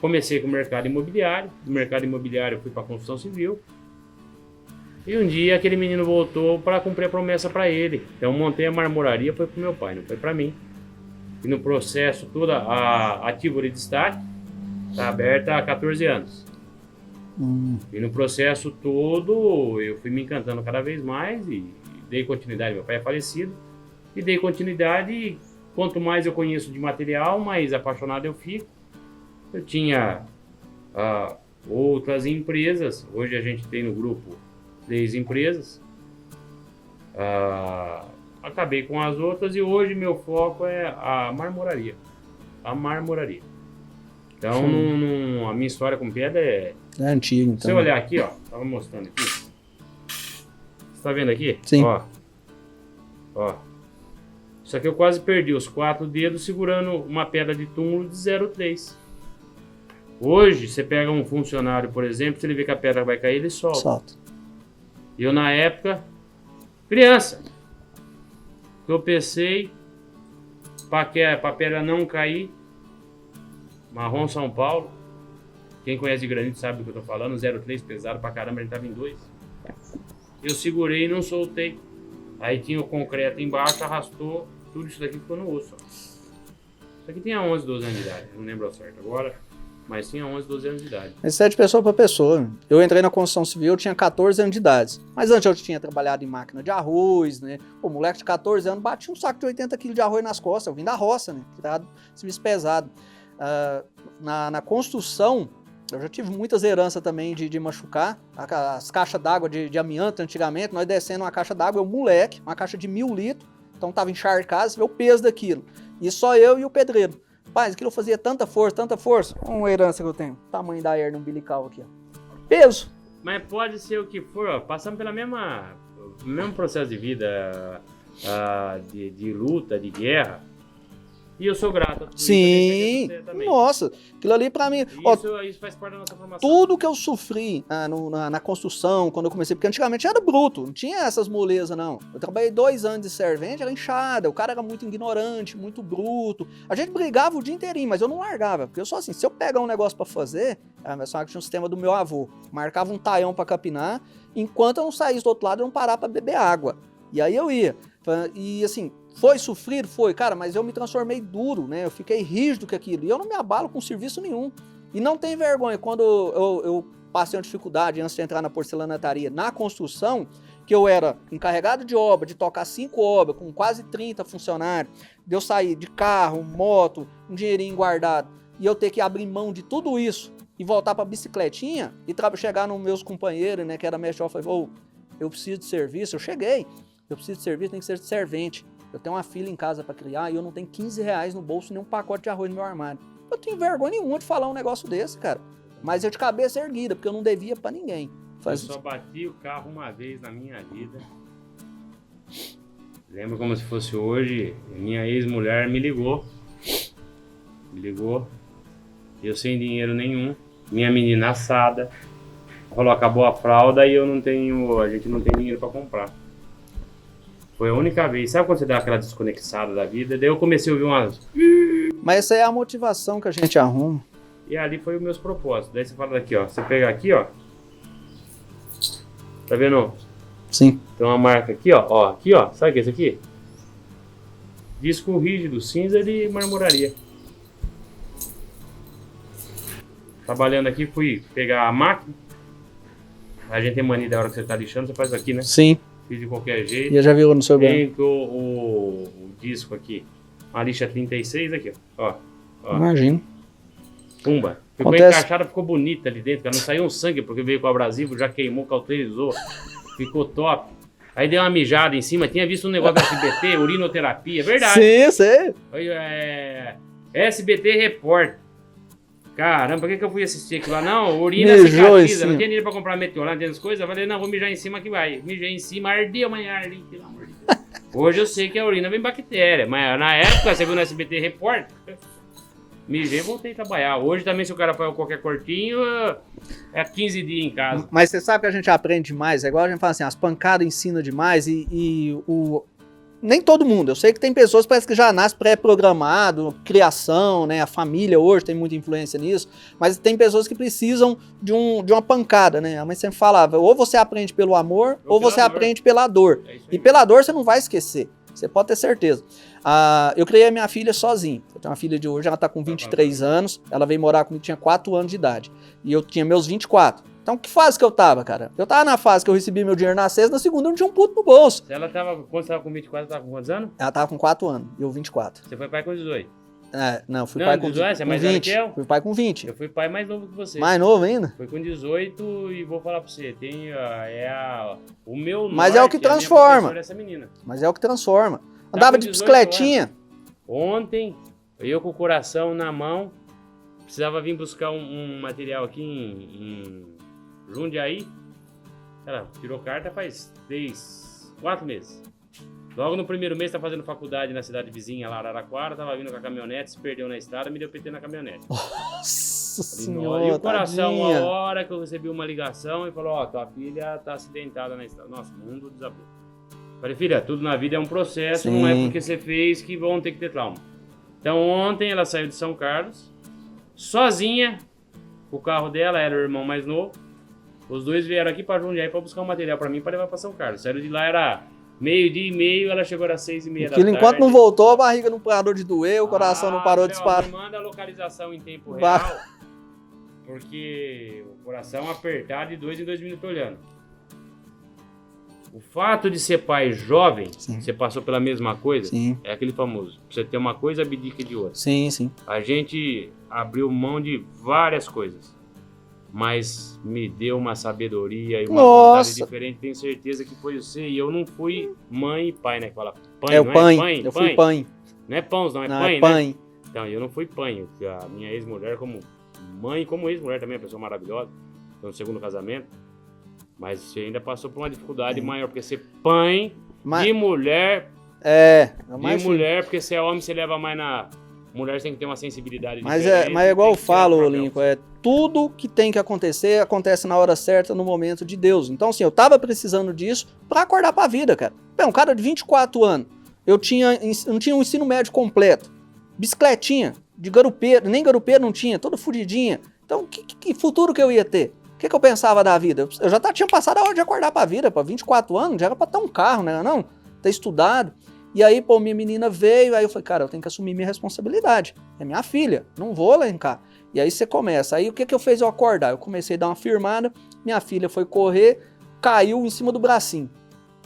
Comecei com o mercado imobiliário, do mercado imobiliário eu fui para a construção civil. E um dia aquele menino voltou para cumprir a promessa para ele. Então montei a marmoraria, foi para o meu pai, não foi para mim. E no processo toda a Título de Destaque está aberta há 14 anos. E no processo todo eu fui me encantando cada vez mais e dei continuidade. Meu pai é falecido e dei continuidade. E quanto mais eu conheço de material, mais apaixonado eu fico. Eu tinha outras empresas, hoje a gente tem no grupo 3 empresas, acabei com as outras e hoje meu foco é a marmoraria. Então a minha história com pedra é antiga. Então. Se você olhar aqui, ó, tava mostrando aqui, você tá vendo aqui? Sim. Ó. Isso aqui eu quase perdi os 4 dedos segurando uma pedra de túmulo de 0,3. Hoje, você pega um funcionário, por exemplo, se ele vê que a pedra vai cair, ele solta. Eu, na época, criança, tropecei, para a pedra não cair, marrom São Paulo, quem conhece de granito sabe do que eu tô falando, 0,3 pesado pra caramba, ele tava em 2. Eu segurei e não soltei. Aí tinha o concreto embaixo, arrastou, tudo isso daqui ficou no osso. Ó. Isso aqui tinha 11, 12 anos de idade, não lembro ao certo agora. Mas tinha 11, 12 anos de idade. Isso é de pessoa para pessoa. Eu entrei na construção civil, eu tinha 14 anos de idade. Mas antes eu tinha trabalhado em máquina de arroz, né? O moleque de 14 anos batia um saco de 80 quilos de arroz nas costas. Eu vim da roça, né? Tirado serviço pesado. Na construção, eu já tive muitas heranças também de machucar. As caixas d'água de amianto, antigamente, nós descendo uma caixa d'água, eu moleque, uma caixa de 1000 litros. Então tava encharcado, você vê o peso daquilo. E só eu e o pedreiro. Rapaz, aquilo fazia tanta força. Uma herança que eu tenho. Tamanho da hernia umbilical aqui, ó. Peso. Mas pode ser o que for, ó. Passamos pelo mesmo processo de vida, de luta, de guerra. E eu sou grato a tudo. Sim, nossa, aquilo ali pra mim... Isso faz parte da nossa formação. Tudo que eu sofri na construção, quando eu comecei, porque antigamente era bruto, não tinha essas molezas, não. Eu trabalhei 2 anos de servente, era inchada, o cara era muito ignorante, muito bruto. A gente brigava o dia inteirinho, mas eu não largava, porque eu sou assim, se eu pegar um negócio pra fazer, só que tinha um sistema do meu avô, marcava um taião pra capinar, enquanto eu não saísse do outro lado, eu não parava pra beber água. E aí eu ia. E assim... Foi sofrido? Foi, cara, mas eu me transformei duro, né? Eu fiquei rígido com aquilo. E eu não me abalo com serviço nenhum. E não tem vergonha. Quando eu passei uma dificuldade antes de entrar na porcelanataria, na construção, que eu era encarregado de obra, de tocar 5 obras, com quase 30 funcionários, de eu sair de carro, moto, um dinheirinho guardado, e eu ter que abrir mão de tudo isso e voltar pra bicicletinha e chegar nos meus companheiros, né, que era mestre, eu falei, eu preciso de serviço, eu preciso de serviço, tem que ser de servente. Eu tenho uma filha em casa pra criar e eu não tenho 15 reais no bolso, nem um pacote de arroz no meu armário. Eu tenho vergonha nenhuma de falar um negócio desse, cara. Mas eu de cabeça erguida, porque eu não devia pra ninguém. Eu só bati o carro uma vez na minha vida. Lembro como se fosse hoje, minha ex-mulher me ligou. Eu sem dinheiro nenhum, minha menina assada. Falou, acabou a fralda e a gente não tem dinheiro pra comprar. Foi a única vez. Sabe quando você dá aquela desconexada da vida? Daí eu comecei a ouvir umas... Mas essa é a motivação que a gente arruma. E ali foi os meus propósitos. Daí você fala daqui, ó. Você pega aqui, ó. Tá vendo? Sim. Tem uma marca aqui, ó. Aqui, ó. Sabe o que é esse aqui? Disco rígido, cinza de marmoraria. Trabalhando aqui, fui pegar a máquina. A gente tem mania da hora que você tá lixando, você faz aqui, né? Sim. Fiz de qualquer jeito. E já viu no seu banco. Tem o disco aqui. Uma lixa 36 aqui, ó. Imagino. Pumba. Ficou encaixada, ficou bonita ali dentro. Não saiu um sangue porque veio com o abrasivo, já queimou, cauterizou. Ficou top. Aí deu uma mijada em cima. Tinha visto um negócio da SBT, urinoterapia. Verdade. Sim, sei. SBT Repórter. Caramba, por que eu fui assistir aquilo lá? Não, urina cicatriza. Não tinha dinheiro pra comprar meteor, não tinha as coisas. Eu falei, não, vou mijar em cima que vai. Mijei em cima, ardeu, mas ardeu, pelo amor de Deus. Hoje eu sei que a urina vem bactéria, mas na época, você viu no SBT Repórter, mijei e voltei a trabalhar. Hoje também, se o cara faz qualquer cortinho, é 15 dias em casa. Mas você sabe que a gente aprende demais. É igual a gente fala assim, as pancadas ensinam demais nem todo mundo. Eu sei que tem pessoas que parece que já nasce pré-programado, criação, né? A família hoje tem muita influência nisso. Mas tem pessoas que precisam de uma pancada, né? A mãe sempre falava, ou você aprende pelo amor, ou você aprende pela dor. E pela dor você não vai esquecer. Você pode ter certeza. Eu criei a minha filha sozinho. Eu tenho uma filha de hoje, ela tá com 23 anos. Ela veio morar comigo, tinha 4 anos de idade. E eu tinha meus 24. Então, que fase que eu tava, cara? Eu tava na fase que eu recebi meu dinheiro na sexta, na segunda eu não tinha um puto no bolso. Quando você tava com 24, ela tava com quantos anos? Ela tava com 4 anos, e eu 24. Você foi pai com 18? Não, fui pai com 18, com 20. Fui pai com 20. Eu fui pai mais novo que você. Mais novo ainda? Foi com 18 e vou falar pra você, o meu norte, mas é o que transforma. Dessa menina. Mas é o que transforma. Andava de bicicletinha. Ontem, eu com o coração na mão, precisava vir buscar um material aqui em Jundiaí. Ela tirou carta faz 4 meses. Logo no primeiro mês tá fazendo faculdade na cidade vizinha lá, Araraquara, tava vindo com a caminhonete, se perdeu na estrada, me deu PT na caminhonete. Nossa senhora, e o coração, tadinha. a hora que eu recebi uma ligação e falou, tua filha tá acidentada na estrada. Nossa, o mundo desabou. Falei, filha, tudo na vida é um processo, Sim. não é porque você fez que vão ter que ter trauma. Então ontem ela saiu de São Carlos, sozinha, o carro dela era o irmão mais novo. Os dois vieram aqui pra Jundiaí pra buscar um material pra mim pra levar pra São Carlos. Saíram de lá, era 12:30, ela chegou às 6:30 da tarde. Enquanto não voltou, a barriga não parou de doer, o coração não parou de disparar. Me manda a localização em tempo real, porque o coração apertado de 2 em 2 minutos olhando. O fato de ser pai jovem, Sim. você passou pela mesma coisa, Sim. é aquele famoso. Você tem uma coisa, abdica de outra. Sim, sim. A gente abriu mão de várias coisas, mas me deu uma sabedoria e uma vontade diferente. Tenho certeza que foi você. E eu não fui mãe e pai, né? Que fala pai, o não pai. É pai? Eu fui pai. Não é pães, não é Não, pai, é pai. né? Então, eu não fui pai. A minha ex-mulher, como mãe, como ex-mulher também, é uma pessoa maravilhosa. Foi no segundo casamento. Mas você ainda passou por uma dificuldade maior, porque ser pai de mulher... de mulher, porque se é homem, você leva mais na... Mulher tem que ter uma sensibilidade diferente. Mas é igual eu falo, Lincoln, tudo que tem que acontecer, acontece na hora certa, no momento de Deus. Então, assim, eu tava precisando disso pra acordar pra vida, cara. Um cara de 24 anos, não tinha um ensino médio completo. Bicicletinha, de garupeiro, nem garupeiro não tinha, todo fudidinha. Então, que futuro que eu ia ter? O que eu pensava da vida? Eu já tinha passado a hora de acordar pra vida, pra 24 anos, já era pra ter um carro, né? Não, ter estudado. E aí, pô, minha menina veio, aí eu falei, cara, eu tenho que assumir minha responsabilidade. É minha filha, não vou lá em cá. E aí você começa. Aí o que eu fiz eu acordar? Eu comecei a dar uma firmada, minha filha foi correr, caiu em cima do bracinho.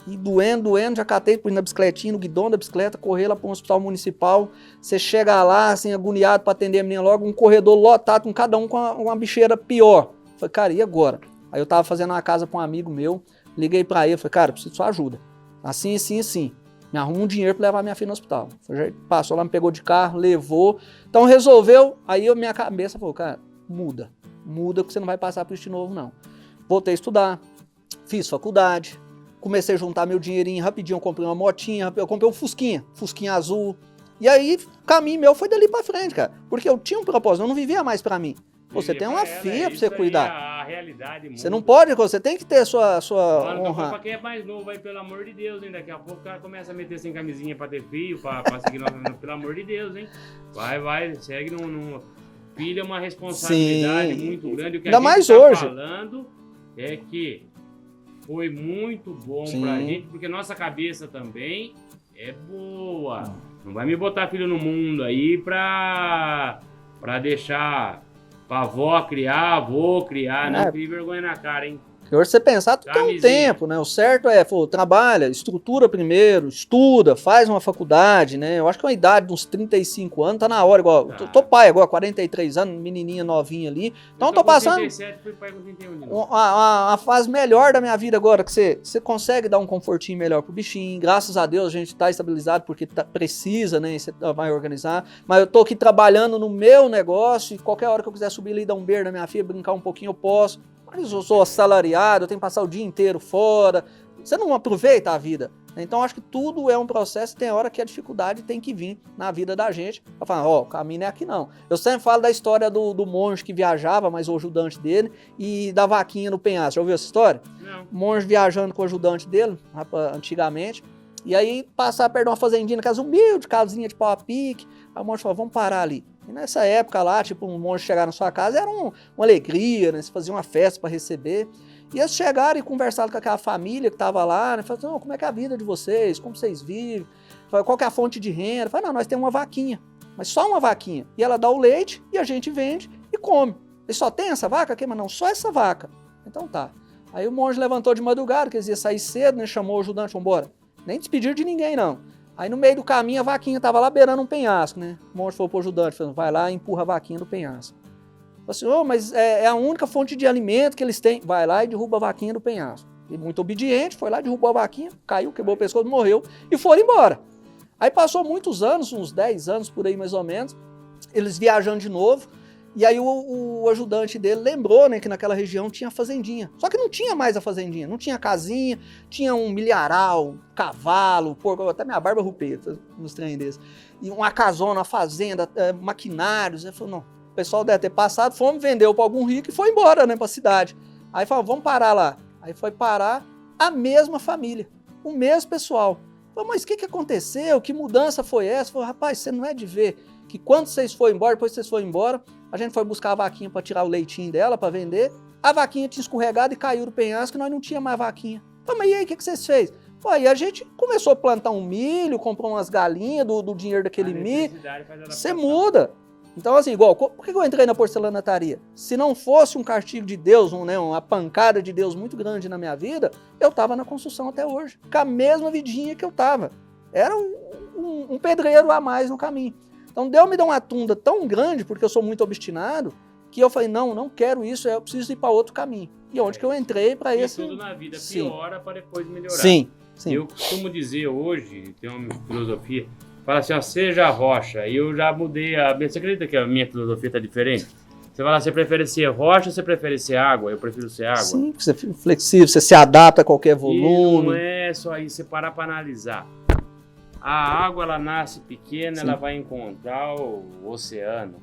E doendo, já catei, pus na bicicletinha, no guidão da bicicleta, correr lá para um hospital municipal. Você chega lá, assim, agoniado para atender a menina logo, um corredor lotado, com cada um com uma bicheira pior. Falei, cara, e agora? Aí eu tava fazendo uma casa para um amigo meu, liguei para ele, falei, cara, preciso de sua ajuda. Assim, assim, assim. Me arruma um dinheiro para levar minha filha no hospital. Falei, passou lá, me pegou de carro, levou. Então resolveu, aí minha cabeça falou, cara, muda que você não vai passar por isso de novo, não. Voltei a estudar, fiz faculdade, comecei a juntar meu dinheirinho rapidinho, eu comprei uma motinha, eu comprei um fusquinha azul. E aí o caminho meu foi dali pra frente, cara. Porque eu tinha um propósito, eu não vivia mais pra mim. Você tem uma filha pra você cuidar. A realidade muda. Você não pode, você tem que ter sua honra. Pra quem é mais novo aí, pelo amor de Deus, hein? Daqui a pouco o cara começa a meter sem camisinha pra ter filho, pra seguir, pelo amor de Deus, hein? Vai, segue num... Filho é uma responsabilidade muito grande. O que ainda a gente mais tá hoje. falando é que foi muito bom pra gente, porque nossa cabeça também é boa. Não vai me botar filho no mundo aí pra deixar pra avó criar, avô criar, não crie vergonha na cara, hein? Hoje você pensar, tudo tem um tempo, né? O certo é, trabalha, estrutura primeiro, estuda, faz uma faculdade, né? Eu acho que uma idade de uns 35 anos tá na hora, igual. Tô pai agora, 43 anos, menininha novinha ali. Então eu tô passando 37, fui pai com 31 anos. Uma fase melhor da minha vida agora, que você consegue dar um confortinho melhor pro bichinho. Graças a Deus a gente tá estabilizado, porque precisa, né? Você vai organizar. Mas eu tô aqui trabalhando no meu negócio e qualquer hora que eu quiser subir ali e dar um beijo na minha filha, brincar um pouquinho, eu posso. Mas eu sou assalariado, eu tenho que passar o dia inteiro fora. Você não aproveita a vida. Então, acho que tudo é um processo. Tem hora que a dificuldade tem que vir na vida da gente. Pra falar, o caminho não é aqui não. Eu sempre falo da história do monge que viajava, mas o ajudante dele, e da vaquinha no penhasco. Já ouviu essa história? Não. O monge viajando com o ajudante dele, antigamente. E aí, passar perto de uma fazendinha, casa humilde, casinha de pau a pique. Aí o monge falou, vamos parar ali. E nessa época lá, tipo, um monge chegar na sua casa era uma alegria, né? Você fazia uma festa para receber. E eles chegaram e conversaram com aquela família que estava lá, né? Falaram, como é que é a vida de vocês? Como vocês vivem? Qual que é a fonte de renda? Falaram, não, nós temos uma vaquinha, mas só uma vaquinha. E ela dá o leite e a gente vende e come. E só tem essa vaca aqui? Mas não, só essa vaca. Então tá. Aí o monge levantou de madrugada, que eles iam sair cedo, né? Chamou o ajudante, vambora. Nem despedir de ninguém, não. Aí no meio do caminho a vaquinha tava lá beirando um penhasco, né? O monge falou pro ajudante, falou, vai lá e empurra a vaquinha do penhasco. Falei assim, mas é a única fonte de alimento que eles têm. Vai lá e derruba a vaquinha do penhasco. E muito obediente, foi lá, derrubou a vaquinha, caiu, quebrou o pescoço, morreu e foram embora. Aí passou muitos anos, uns 10 anos por aí mais ou menos, eles viajando de novo. E aí o ajudante dele lembrou, né, que naquela região tinha fazendinha. Só que não tinha mais a fazendinha, não tinha casinha, tinha um milharal, cavalo, porco, até minha barba rupeia nos trem desses. E uma casona, uma fazenda, maquinários. Ele falou, não, o pessoal deve ter passado, fomos, vendeu para algum rico e foi embora, né, pra cidade. Aí falou, vamos parar lá. Aí foi parar a mesma família, o mesmo pessoal. Falei, mas o que aconteceu? Que mudança foi essa? Falei, rapaz, você não é de ver que quando vocês foram embora, depois que vocês foram embora, a gente foi buscar a vaquinha para tirar o leitinho dela, para vender. A vaquinha tinha escorregado e caiu no penhasco e nós não tinha mais vaquinha. Falei, mas e aí, o que vocês fez? Aí a gente começou a plantar um milho, comprou umas galinhas do dinheiro daquele milho. Você muda. Então, assim, igual, por que eu entrei na porcelanataria? Se não fosse um castigo de Deus, uma pancada de Deus muito grande na minha vida, eu estava na construção até hoje, com a mesma vidinha que eu estava. Era um pedreiro a mais no caminho. Então Deus me deu uma tunda tão grande, porque eu sou muito obstinado, que eu falei, não quero isso, eu preciso ir para outro caminho. E onde que eu entrei para esse... tudo na vida piora para depois melhorar. Sim. Eu costumo dizer hoje, tem uma filosofia, fala assim, ó, seja rocha. E eu já mudei você acredita que a minha filosofia está diferente? Você fala, você prefere ser rocha ou você prefere ser água? Eu prefiro ser água. Sim, você é flexível, você se adapta a qualquer volume. E não é só isso, você parar para analisar. A água, ela nasce pequena, ela vai encontrar o oceano.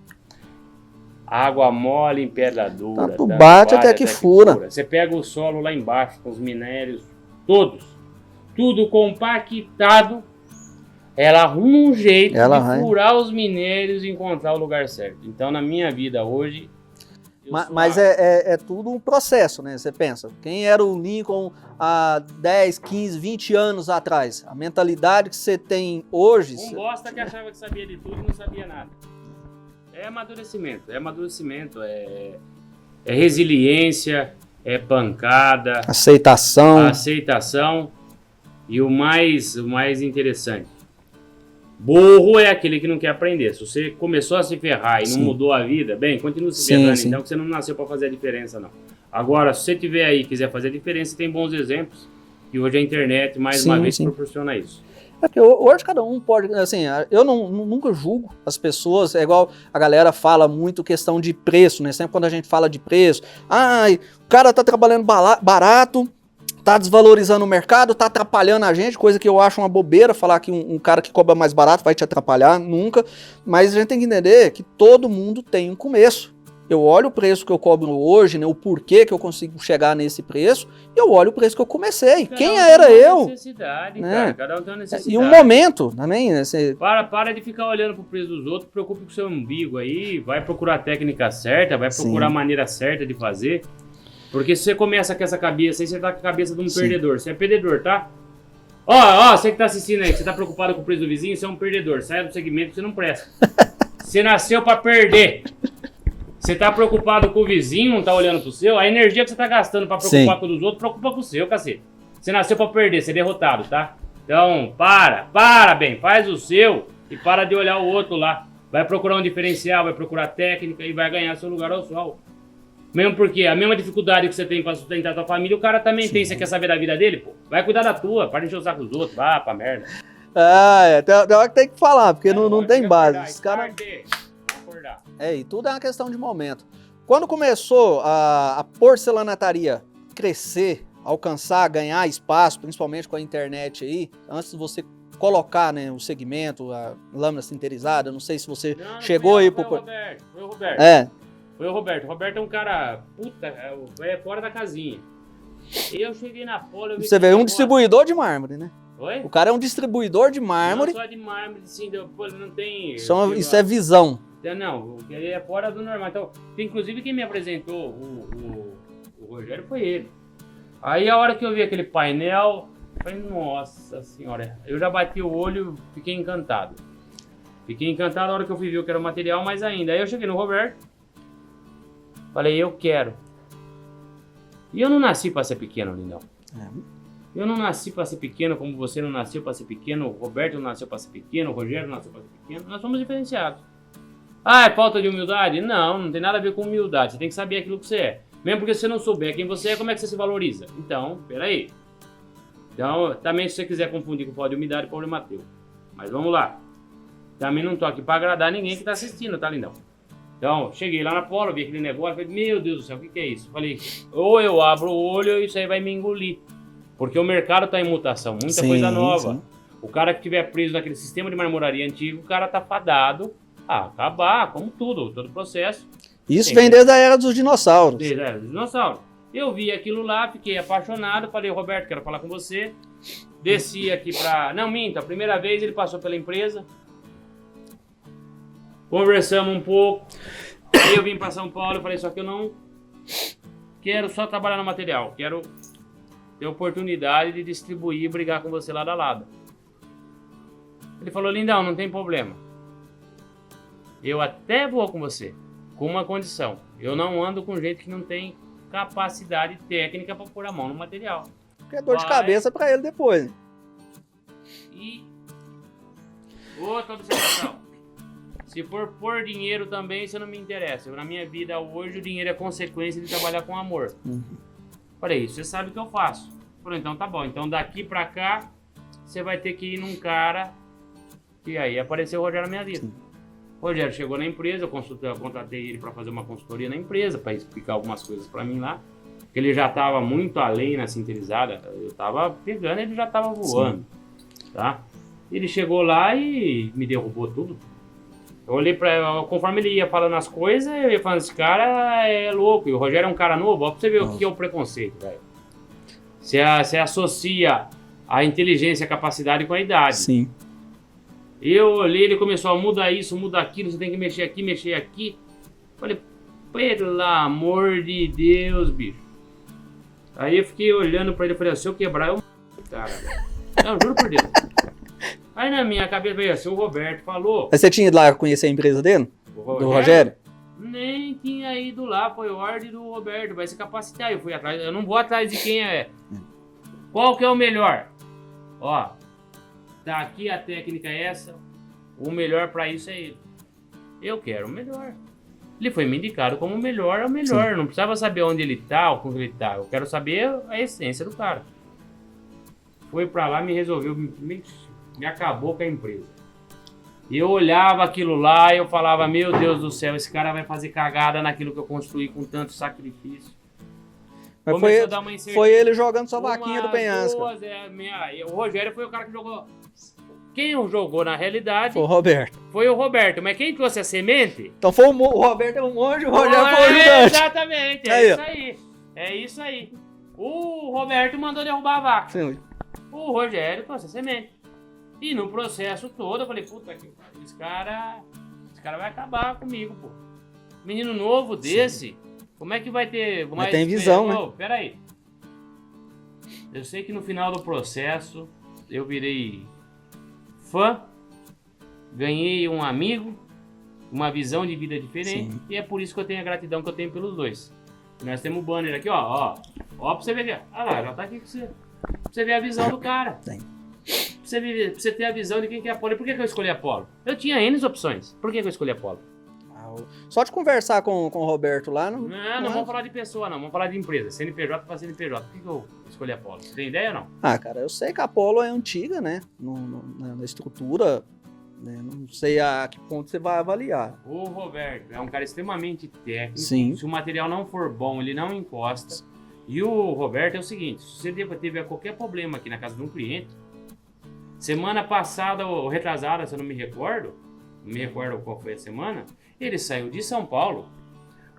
Água mole em pedra dura. Tanto bate até que fura. Você pega o solo lá embaixo, com os minérios todos, tudo compactado, ela arruma um jeito de furar os minérios e encontrar o lugar certo. Então, na minha vida hoje... Mas é tudo um processo, né? Você pensa, quem era o Lincoln há 10, 15, 20 anos atrás? A mentalidade que você tem hoje... Um bosta que achava que sabia de tudo e não sabia nada. É amadurecimento, é resiliência, é pancada... Aceitação. E o mais interessante, burro é aquele que não quer aprender. Se você começou a se ferrar e não mudou a vida, bem, continua se ferrando, então, que você não nasceu para fazer a diferença, não. Agora, se você tiver aí e quiser fazer a diferença, tem bons exemplos, e hoje a internet, mais uma vez, proporciona isso. É porque hoje cada um pode, assim, eu nunca julgo as pessoas, é igual a galera fala muito questão de preço, né? Sempre quando a gente fala de preço, o cara tá trabalhando barato, tá desvalorizando o mercado, tá atrapalhando a gente, coisa que eu acho uma bobeira falar que um cara que cobra mais barato vai te atrapalhar, nunca. Mas a gente tem que entender que todo mundo tem um começo. Eu olho o preço que eu cobro hoje, né, o porquê que eu consigo chegar nesse preço, e eu olho o preço que eu comecei. Quem era eu? Necessidade, né? Cara, cada um tem uma necessidade. E um momento também, né? Para de ficar olhando pro preço dos outros, preocupe com o seu umbigo aí, vai procurar a técnica certa, vai procurar a maneira certa de fazer. Porque se você começa com essa cabeça aí, você tá com a cabeça de um perdedor. Você é perdedor, tá? Ó, você que tá assistindo aí, que você tá preocupado com o preço do vizinho, você é um perdedor. Saia do segmento que você não presta. Você nasceu pra perder. Você tá preocupado com o vizinho, não tá olhando pro seu, a energia que você tá gastando pra preocupar com os outros, preocupa com o seu, cacete. Você nasceu pra perder, você é derrotado, tá? Então, bem, faz o seu e para de olhar o outro lá. Vai procurar um diferencial, vai procurar técnica e vai ganhar seu lugar ao sol. Mesmo porque a mesma dificuldade que você tem pra sustentar a tua família, o cara também tem. Você quer saber da vida dele, pô? Vai cuidar da tua, para de encher o saco dos outros, vá pra merda. Tem que falar, porque não tem base. Os caras... acordar. E tudo é uma questão de momento. Quando começou a porcelanataria crescer, alcançar, ganhar espaço, principalmente com a internet aí, antes de você colocar, né, o segmento, a lâmina sinterizada, não sei se você chegou aí pro... Foi o Roberto. Foi o Roberto. O Roberto é um cara, é fora da casinha. Eu cheguei na Polo... Você vê, um distribuidor de mármore, né? Oi? O cara é um distribuidor de mármore. Não só de mármore, sim, não tem... Isso é visão. Não, ele é fora do normal. Então, inclusive quem me apresentou o Rogério foi ele. Aí a hora que eu vi aquele painel, eu falei, nossa senhora, eu já bati o olho, fiquei encantado. Fiquei encantado a hora que eu fui ver o que era o material, mais ainda. Aí eu cheguei no Roberto, falei, eu quero. E eu não nasci para ser pequeno, Lindão. Eu não nasci para ser pequeno como você não nasceu para ser pequeno, o Roberto não nasceu para ser pequeno, o Rogério não nasceu para ser pequeno. Nós somos diferenciados. É falta de humildade? Não tem nada a ver com humildade. Você tem que saber aquilo que você é. Mesmo porque se você não souber quem você é, como é que você se valoriza? Então, peraí. Então, também se você quiser confundir com falta de humildade, problema teu. Mas vamos lá. Também não tô aqui para agradar ninguém que tá assistindo, tá, Lindão? Então, cheguei lá na Polo, vi aquele negócio, falei, meu Deus do céu, o que é isso? Falei, ou eu abro o olho e isso aí vai me engolir. Porque o mercado tá em mutação, muita coisa nova. Sim. O cara que estiver preso naquele sistema de marmoraria antigo, o cara tá fadado a acabar, como todo processo. Isso vem desde a era dos dinossauros. Desde a era dos dinossauros. Eu vi aquilo lá, fiquei apaixonado, falei, Roberto, quero falar com você. Desci aqui pra... Não, minta, a primeira vez ele passou pela empresa. Conversamos um pouco. Eu vim pra São Paulo, eu falei, só que eu não quero só trabalhar no material. Quero ter oportunidade de distribuir e brigar com você lado a lado. Ele falou, Lindão, não tem problema. Eu até vou com você, com uma condição. Eu não ando com gente que não tem capacidade técnica para pôr a mão no material. Porque é dor de cabeça para ele depois. E outra observação. Se for por dinheiro também, isso não me interessa. Na minha vida hoje, o dinheiro é consequência de trabalhar com amor. Falei, você sabe o que eu faço. Falei, então tá bom. Então daqui pra cá, você vai ter que ir num cara. E aí apareceu o Rogério na minha vida. O Rogério chegou na empresa, eu contratei ele para fazer uma consultoria na empresa, para explicar algumas coisas para mim lá. Ele já estava muito além na sinterizada, eu estava pegando, ele já estava voando. Tá? Ele chegou lá e me derrubou tudo. Eu olhei para conforme ele ia falando as coisas, eu ia falando, esse cara é louco. E o Rogério é um cara novo, ó, pra você ver o que é o preconceito, velho. Você associa a inteligência, a capacidade com a idade. Sim. Eu olhei, ele começou a mudar isso, mudar aquilo, você tem que mexer aqui, mexer aqui. Falei, pelo amor de Deus, bicho. Aí eu fiquei olhando pra ele e falei, se eu quebrar, eu cara, velho. Não, juro por Deus. Aí na minha cabeça veio assim, o Roberto falou. Mas você tinha ido lá conhecer a empresa dele? Do Rogério? Nem tinha ido lá, foi ordem do Roberto, vai se capacitar. Eu fui atrás, eu não vou atrás de quem é. Qual que é o melhor? ó, daqui a técnica é essa, o melhor para isso é ele. Eu quero o melhor. Ele foi me indicado como o melhor, Sim. Não precisava saber onde ele tá ou como ele tá. Eu quero saber a essência do cara. Foi pra lá, me resolveu, me acabou com a empresa. E eu olhava aquilo lá e eu falava, meu Deus do céu, esse cara vai fazer cagada naquilo que eu construí com tanto sacrifício. Mas foi ele jogando sua vaquinha do Penhasco. O Rogério foi o cara que jogou. Quem jogou na realidade foi o Roberto. Foi o Roberto, mas quem trouxe a semente? Então foi o Roberto é um monge, o Rogério foi o ajudante. Exatamente, é isso aí. É isso aí. O Roberto mandou derrubar a vaca. Sim. O Rogério trouxe a semente. E no processo todo eu falei, puta que pariu, esse cara vai acabar comigo, pô. Menino novo desse, Sim. Como é que vai ter... Mas tem visão, né? Pera aí. Eu sei que no final do processo eu virei fã, ganhei um amigo, uma visão de vida diferente. Sim. E é por isso que eu tenho a gratidão que eu tenho pelos dois. Nós temos o banner aqui, ó pra você ver aqui. Ah lá, já tá aqui com você. Pra você ver a visão do cara. Tem. Pra você ter a visão de quem quer Apollo. E por que eu escolhi Apollo? Eu tinha N opções. Por que eu escolhi Apollo? Só de conversar com o Roberto lá... Não vamos falar de pessoa, não. Vamos falar de empresa. CNPJ para CNPJ. Por que eu escolhi Apollo? Você tem ideia ou não? Ah, cara, eu sei que a Apollo é antiga, né? Na estrutura... Né? Não sei a que ponto você vai avaliar. O Roberto é um cara extremamente técnico. Sim. Se o material não for bom, ele não encosta. E o Roberto é o seguinte, se você teve qualquer problema aqui na casa de um cliente, semana passada ou retrasada, se eu não me recordo qual foi a semana, ele saiu de São Paulo,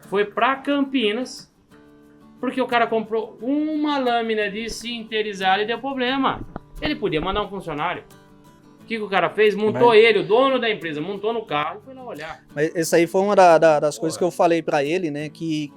foi para Campinas, porque o cara comprou uma lâmina de sinterizar e deu problema. Ele podia mandar um funcionário. O que o cara fez? Montou ele, o dono da empresa, montou no carro e foi lá olhar. Mas isso aí foi uma das coisas que eu falei para ele, né, que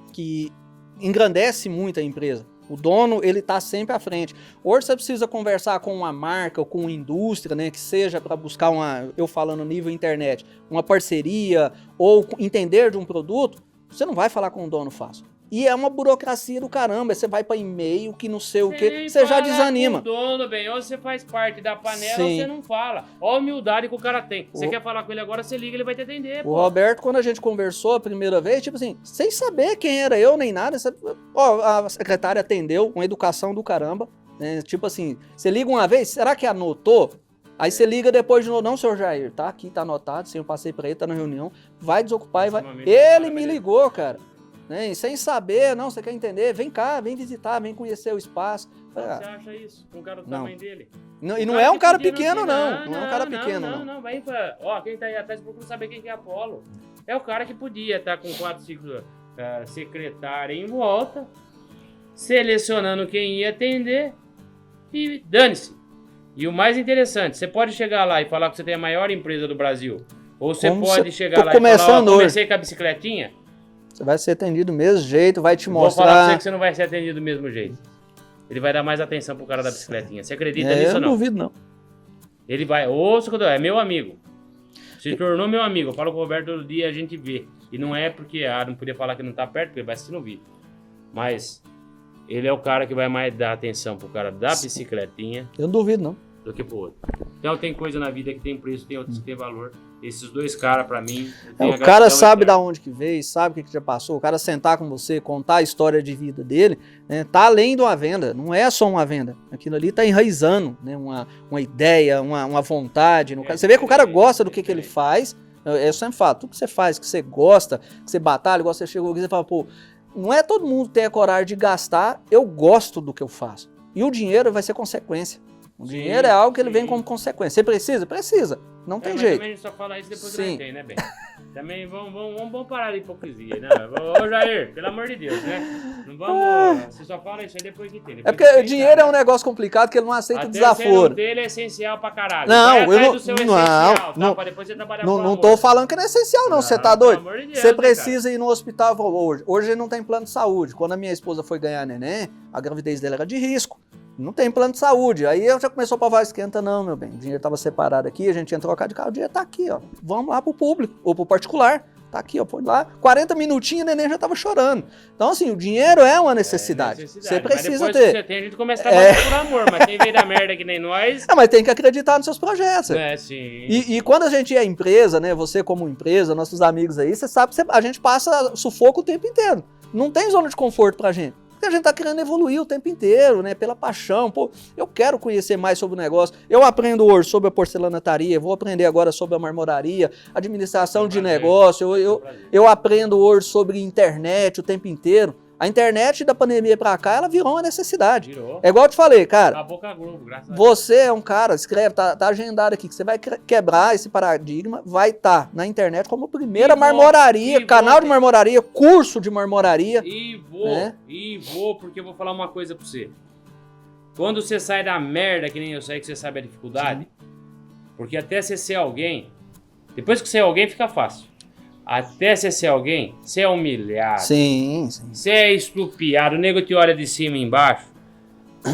engrandece muito a empresa. O dono, ele tá sempre à frente. Hoje você precisa conversar com uma marca ou com uma indústria, né, que seja para buscar eu falando nível internet, uma parceria ou entender de um produto, você não vai falar com o dono fácil. E é uma burocracia do caramba, você vai para e-mail que não sei o que, você já desanima. Com o dono, bem, ou você faz parte da panela Sim. ou você não fala. Olha a humildade que o cara tem. Você quer falar com ele agora, você liga, ele vai te atender. O Roberto, quando a gente conversou a primeira vez, tipo assim, sem saber quem era eu nem nada, a secretária atendeu, uma educação do caramba, né? Tipo assim, você liga uma vez, será que anotou? Aí você liga depois de novo, não, senhor Jair, tá aqui, tá anotado, sim, eu passei pra ele, tá na reunião, vai desocupar e vai... Ele me ligou, cara. Né? E sem saber, não, você quer entender? Vem cá, vem visitar, vem conhecer o espaço. Você acha isso? Com um cara do tamanho dele? Não, e não é um cara pequeno, não. Não é um cara pequeno, não. Vai pra... Ó, quem tá aí atrás procura saber quem que é Apollo. É o cara que podia estar com 4, 5 secretários em volta, selecionando quem ia atender e dane-se. E o mais interessante, você pode chegar lá e falar que você tem a maior empresa do Brasil. Ou você pode chegar lá e falar, comecei com a bicicletinha. Você vai ser atendido do mesmo jeito, vai te mostrar... Vou falar pra você que você não vai ser atendido do mesmo jeito. Ele vai dar mais atenção pro cara da bicicletinha. Você acredita nisso ou não? Eu não duvido, não. Ele vai... é meu amigo. Se tornou meu amigo. Eu falo com o Roberto todo dia, a gente vê. E não é porque... não podia falar que não tá perto, porque ele vai assistir no vídeo. Mas ele é o cara que vai mais dar atenção pro cara da bicicletinha. Eu não duvido, não. Do que pro outro. Então tem coisa na vida que tem preço, tem outras que tem valor. Esses dois caras, pra mim... O cara sabe da onde que veio, sabe o que já passou. O cara sentar com você, contar a história de vida dele, né, tá além de uma venda. Não é só uma venda. Aquilo ali tá enraizando, né, uma ideia, uma vontade. Você vê que o cara gosta do que ele faz. Eu sempre falo, tudo que você faz, que você gosta, que você batalha, igual você chegou aqui, você fala, pô, não é todo mundo que tem a coragem de gastar. Eu gosto do que eu faço. E o dinheiro vai ser consequência. O dinheiro é algo que ele vem como consequência. Você precisa? Precisa. Não tem jeito. Também só falar isso depois que não tem, né, bem? Também vamos parar de hipocrisia, né? Ô, Jair, pelo amor de Deus, né? Não vamos... Você só fala isso aí depois que tem. Depois porque o dinheiro é um negócio complicado que ele não aceita desaforo. O dele é essencial pra caralho. Não, eu não... Pra depois você trabalhar não tô falando que não é essencial, não. Você tá doido? Você precisa ir no hospital hoje. Hoje ele não tem plano de saúde. Quando a minha esposa foi ganhar neném, a gravidez dela era de risco. Não tem plano de saúde. Aí eu já começou a pavar esquenta, não, meu bem. O dinheiro estava separado aqui, a gente ia trocar de carro, o dinheiro tá aqui, ó. Vamos lá pro público ou pro particular. Tá aqui, ó, põe lá. 40 minutinhos, o neném já tava chorando. Então, assim, o dinheiro é uma necessidade. Você precisa mas ter. Que você tem, a gente começa a trabalhar por amor, mas quem veio da merda que nem nós... Mas tem que acreditar nos seus projetos. Sim. E quando a gente é empresa, né, você como empresa, nossos amigos aí, você sabe que a gente passa sufoco o tempo inteiro. Não tem zona de conforto pra gente. Porque a gente tá querendo evoluir o tempo inteiro, né? Pela paixão. Pô, eu quero conhecer mais sobre o negócio. Eu aprendo hoje sobre a porcelanataria, vou aprender agora sobre a marmoraria, administração de negócio. Eu aprendo hoje sobre internet o tempo inteiro. A internet da pandemia pra cá, ela virou uma necessidade. É igual eu te falei, cara. A boca Globo, graças a Deus. Você é um cara, escreve, tá agendado aqui, que você vai quebrar esse paradigma, vai estar na internet como primeira marmoraria, canal de marmoraria, curso de marmoraria. E vou, porque eu vou falar uma coisa pra você. Quando você sai da merda, que nem eu sei que você sabe a dificuldade, porque até você ser alguém, depois que você é alguém fica fácil. Até você ser alguém, você é humilhado. Sim. Você é estupiado, o nego te olha de cima e embaixo.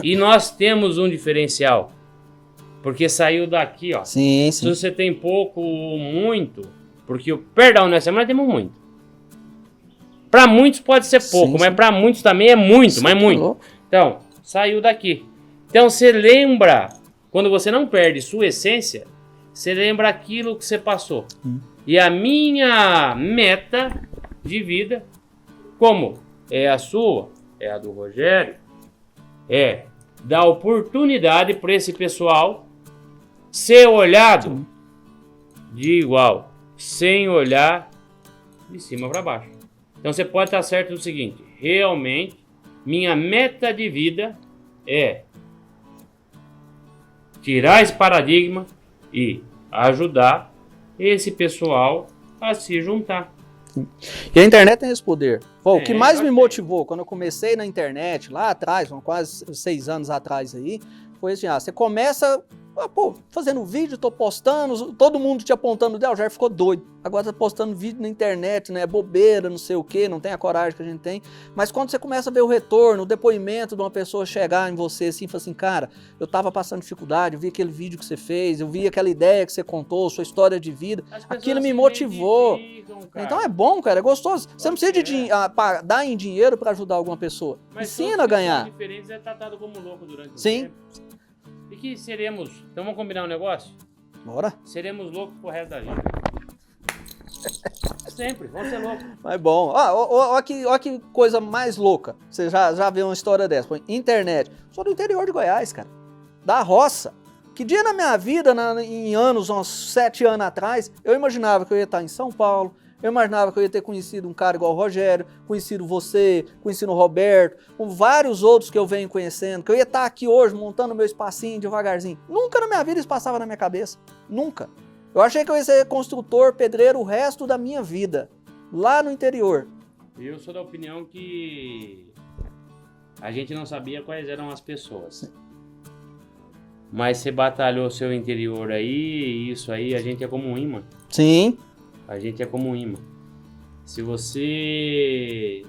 E nós temos um diferencial. Porque saiu daqui, ó. Sim. Se você tem pouco ou muito, porque o perdão nessa semana temos muito. Pra muitos pode ser pouco, mas pra muitos também é muito, mas muito. Então, saiu daqui. Então você lembra, quando você não perde sua essência, você lembra aquilo que você passou. E a minha meta de vida, como é a sua, é a do Rogério, é dar oportunidade para esse pessoal ser olhado de igual, sem olhar de cima para baixo. Então você pode estar certo no seguinte, realmente, minha meta de vida é tirar esse paradigma e ajudar esse pessoal a se juntar. E a internet tem esse poder. O que mais me motivou quando eu comecei na internet, lá atrás, quase 6 anos atrás aí, foi assim, você começa, fazendo vídeo, tô postando, todo mundo te apontando, o já ficou doido. Agora tá postando vídeo na internet, né, bobeira, não sei o que, não tem a coragem que a gente tem. Mas quando você começa a ver o retorno, o depoimento de uma pessoa chegar em você assim, fala assim, cara, eu tava passando dificuldade, eu vi aquele vídeo que você fez, eu vi aquela ideia que você contou, sua história de vida, aquilo me motivou. Então é bom, cara, é gostoso. Você não precisa de dar em dinheiro para ajudar alguma pessoa. Mas ensina a ganhar. Diferentes é tratado como louco durante o tempo. E que seremos, então vamos combinar um negócio? Bora. Seremos loucos pro resto da vida. Sempre, vamos ser loucos. Mas bom, ó que coisa mais louca. Você já viu uma história dessa. Internet. Sou do interior de Goiás, cara. Da roça. Que dia na minha vida, em anos, uns 7 anos atrás, eu imaginava que eu ia estar em São Paulo, eu imaginava que eu ia ter conhecido um cara igual o Rogério, conhecido você, conhecido o Roberto, com vários outros que eu venho conhecendo, que eu ia estar aqui hoje montando meu espacinho devagarzinho. Nunca na minha vida isso passava na minha cabeça. Nunca. Eu achei que eu ia ser construtor, pedreiro o resto da minha vida, lá no interior. Eu sou da opinião que a gente não sabia quais eram as pessoas. Mas você batalhou seu interior aí, isso aí, a gente é como um imã. Sim. A gente é como um imã. Se você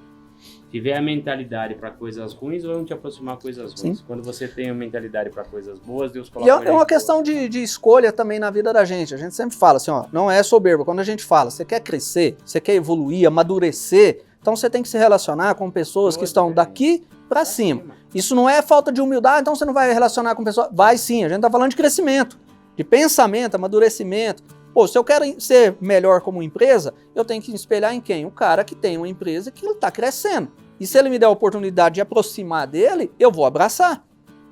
tiver a mentalidade para coisas ruins, vão te aproximar coisas ruins. Sim. Quando você tem a mentalidade para coisas boas, Deus coloca. E é uma questão de escolha também na vida da gente. A gente sempre fala assim, não é soberba. Quando a gente fala, você quer crescer, você quer evoluir, amadurecer, então você tem que se relacionar com pessoas que estão daqui para cima. Isso não é falta de humildade, então você não vai relacionar com pessoas. Vai sim, a gente tá falando de crescimento, de pensamento, amadurecimento. Se eu quero ser melhor como empresa, eu tenho que me espelhar em quem? O cara que tem uma empresa que está crescendo. E se ele me der a oportunidade de aproximar dele, eu vou abraçar.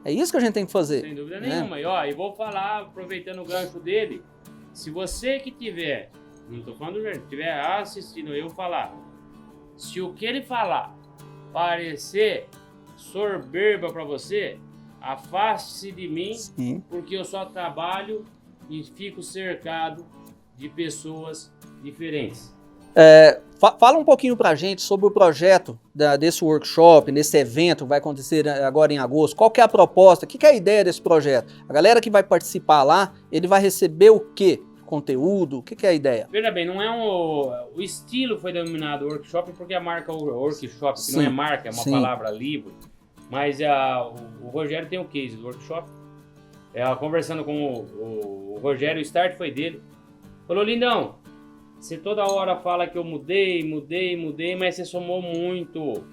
É isso que a gente tem que fazer. Sem dúvida nenhuma. E vou falar, aproveitando o gancho dele, se você que tiver, não estou falando do Jorge, estiver assistindo eu falar, se o que ele falar parecer soberba para você, afaste-se de mim, sim, porque eu só trabalho e fico cercado de pessoas diferentes. Fala um pouquinho pra gente sobre o projeto desse workshop, desse evento que vai acontecer agora em agosto. Qual que é a proposta? O que é a ideia desse projeto? A galera que vai participar lá, ele vai receber o quê? Conteúdo? O que é a ideia? Veja bem, não é o estilo foi denominado workshop porque a marca workshop, que sim, não é marca, é uma sim, palavra livre. Mas o Rogério tem o case do workshop. Conversando com o Rogério, o start foi dele. Falou, lindão, Você toda hora fala que eu mudei, mas você somou muito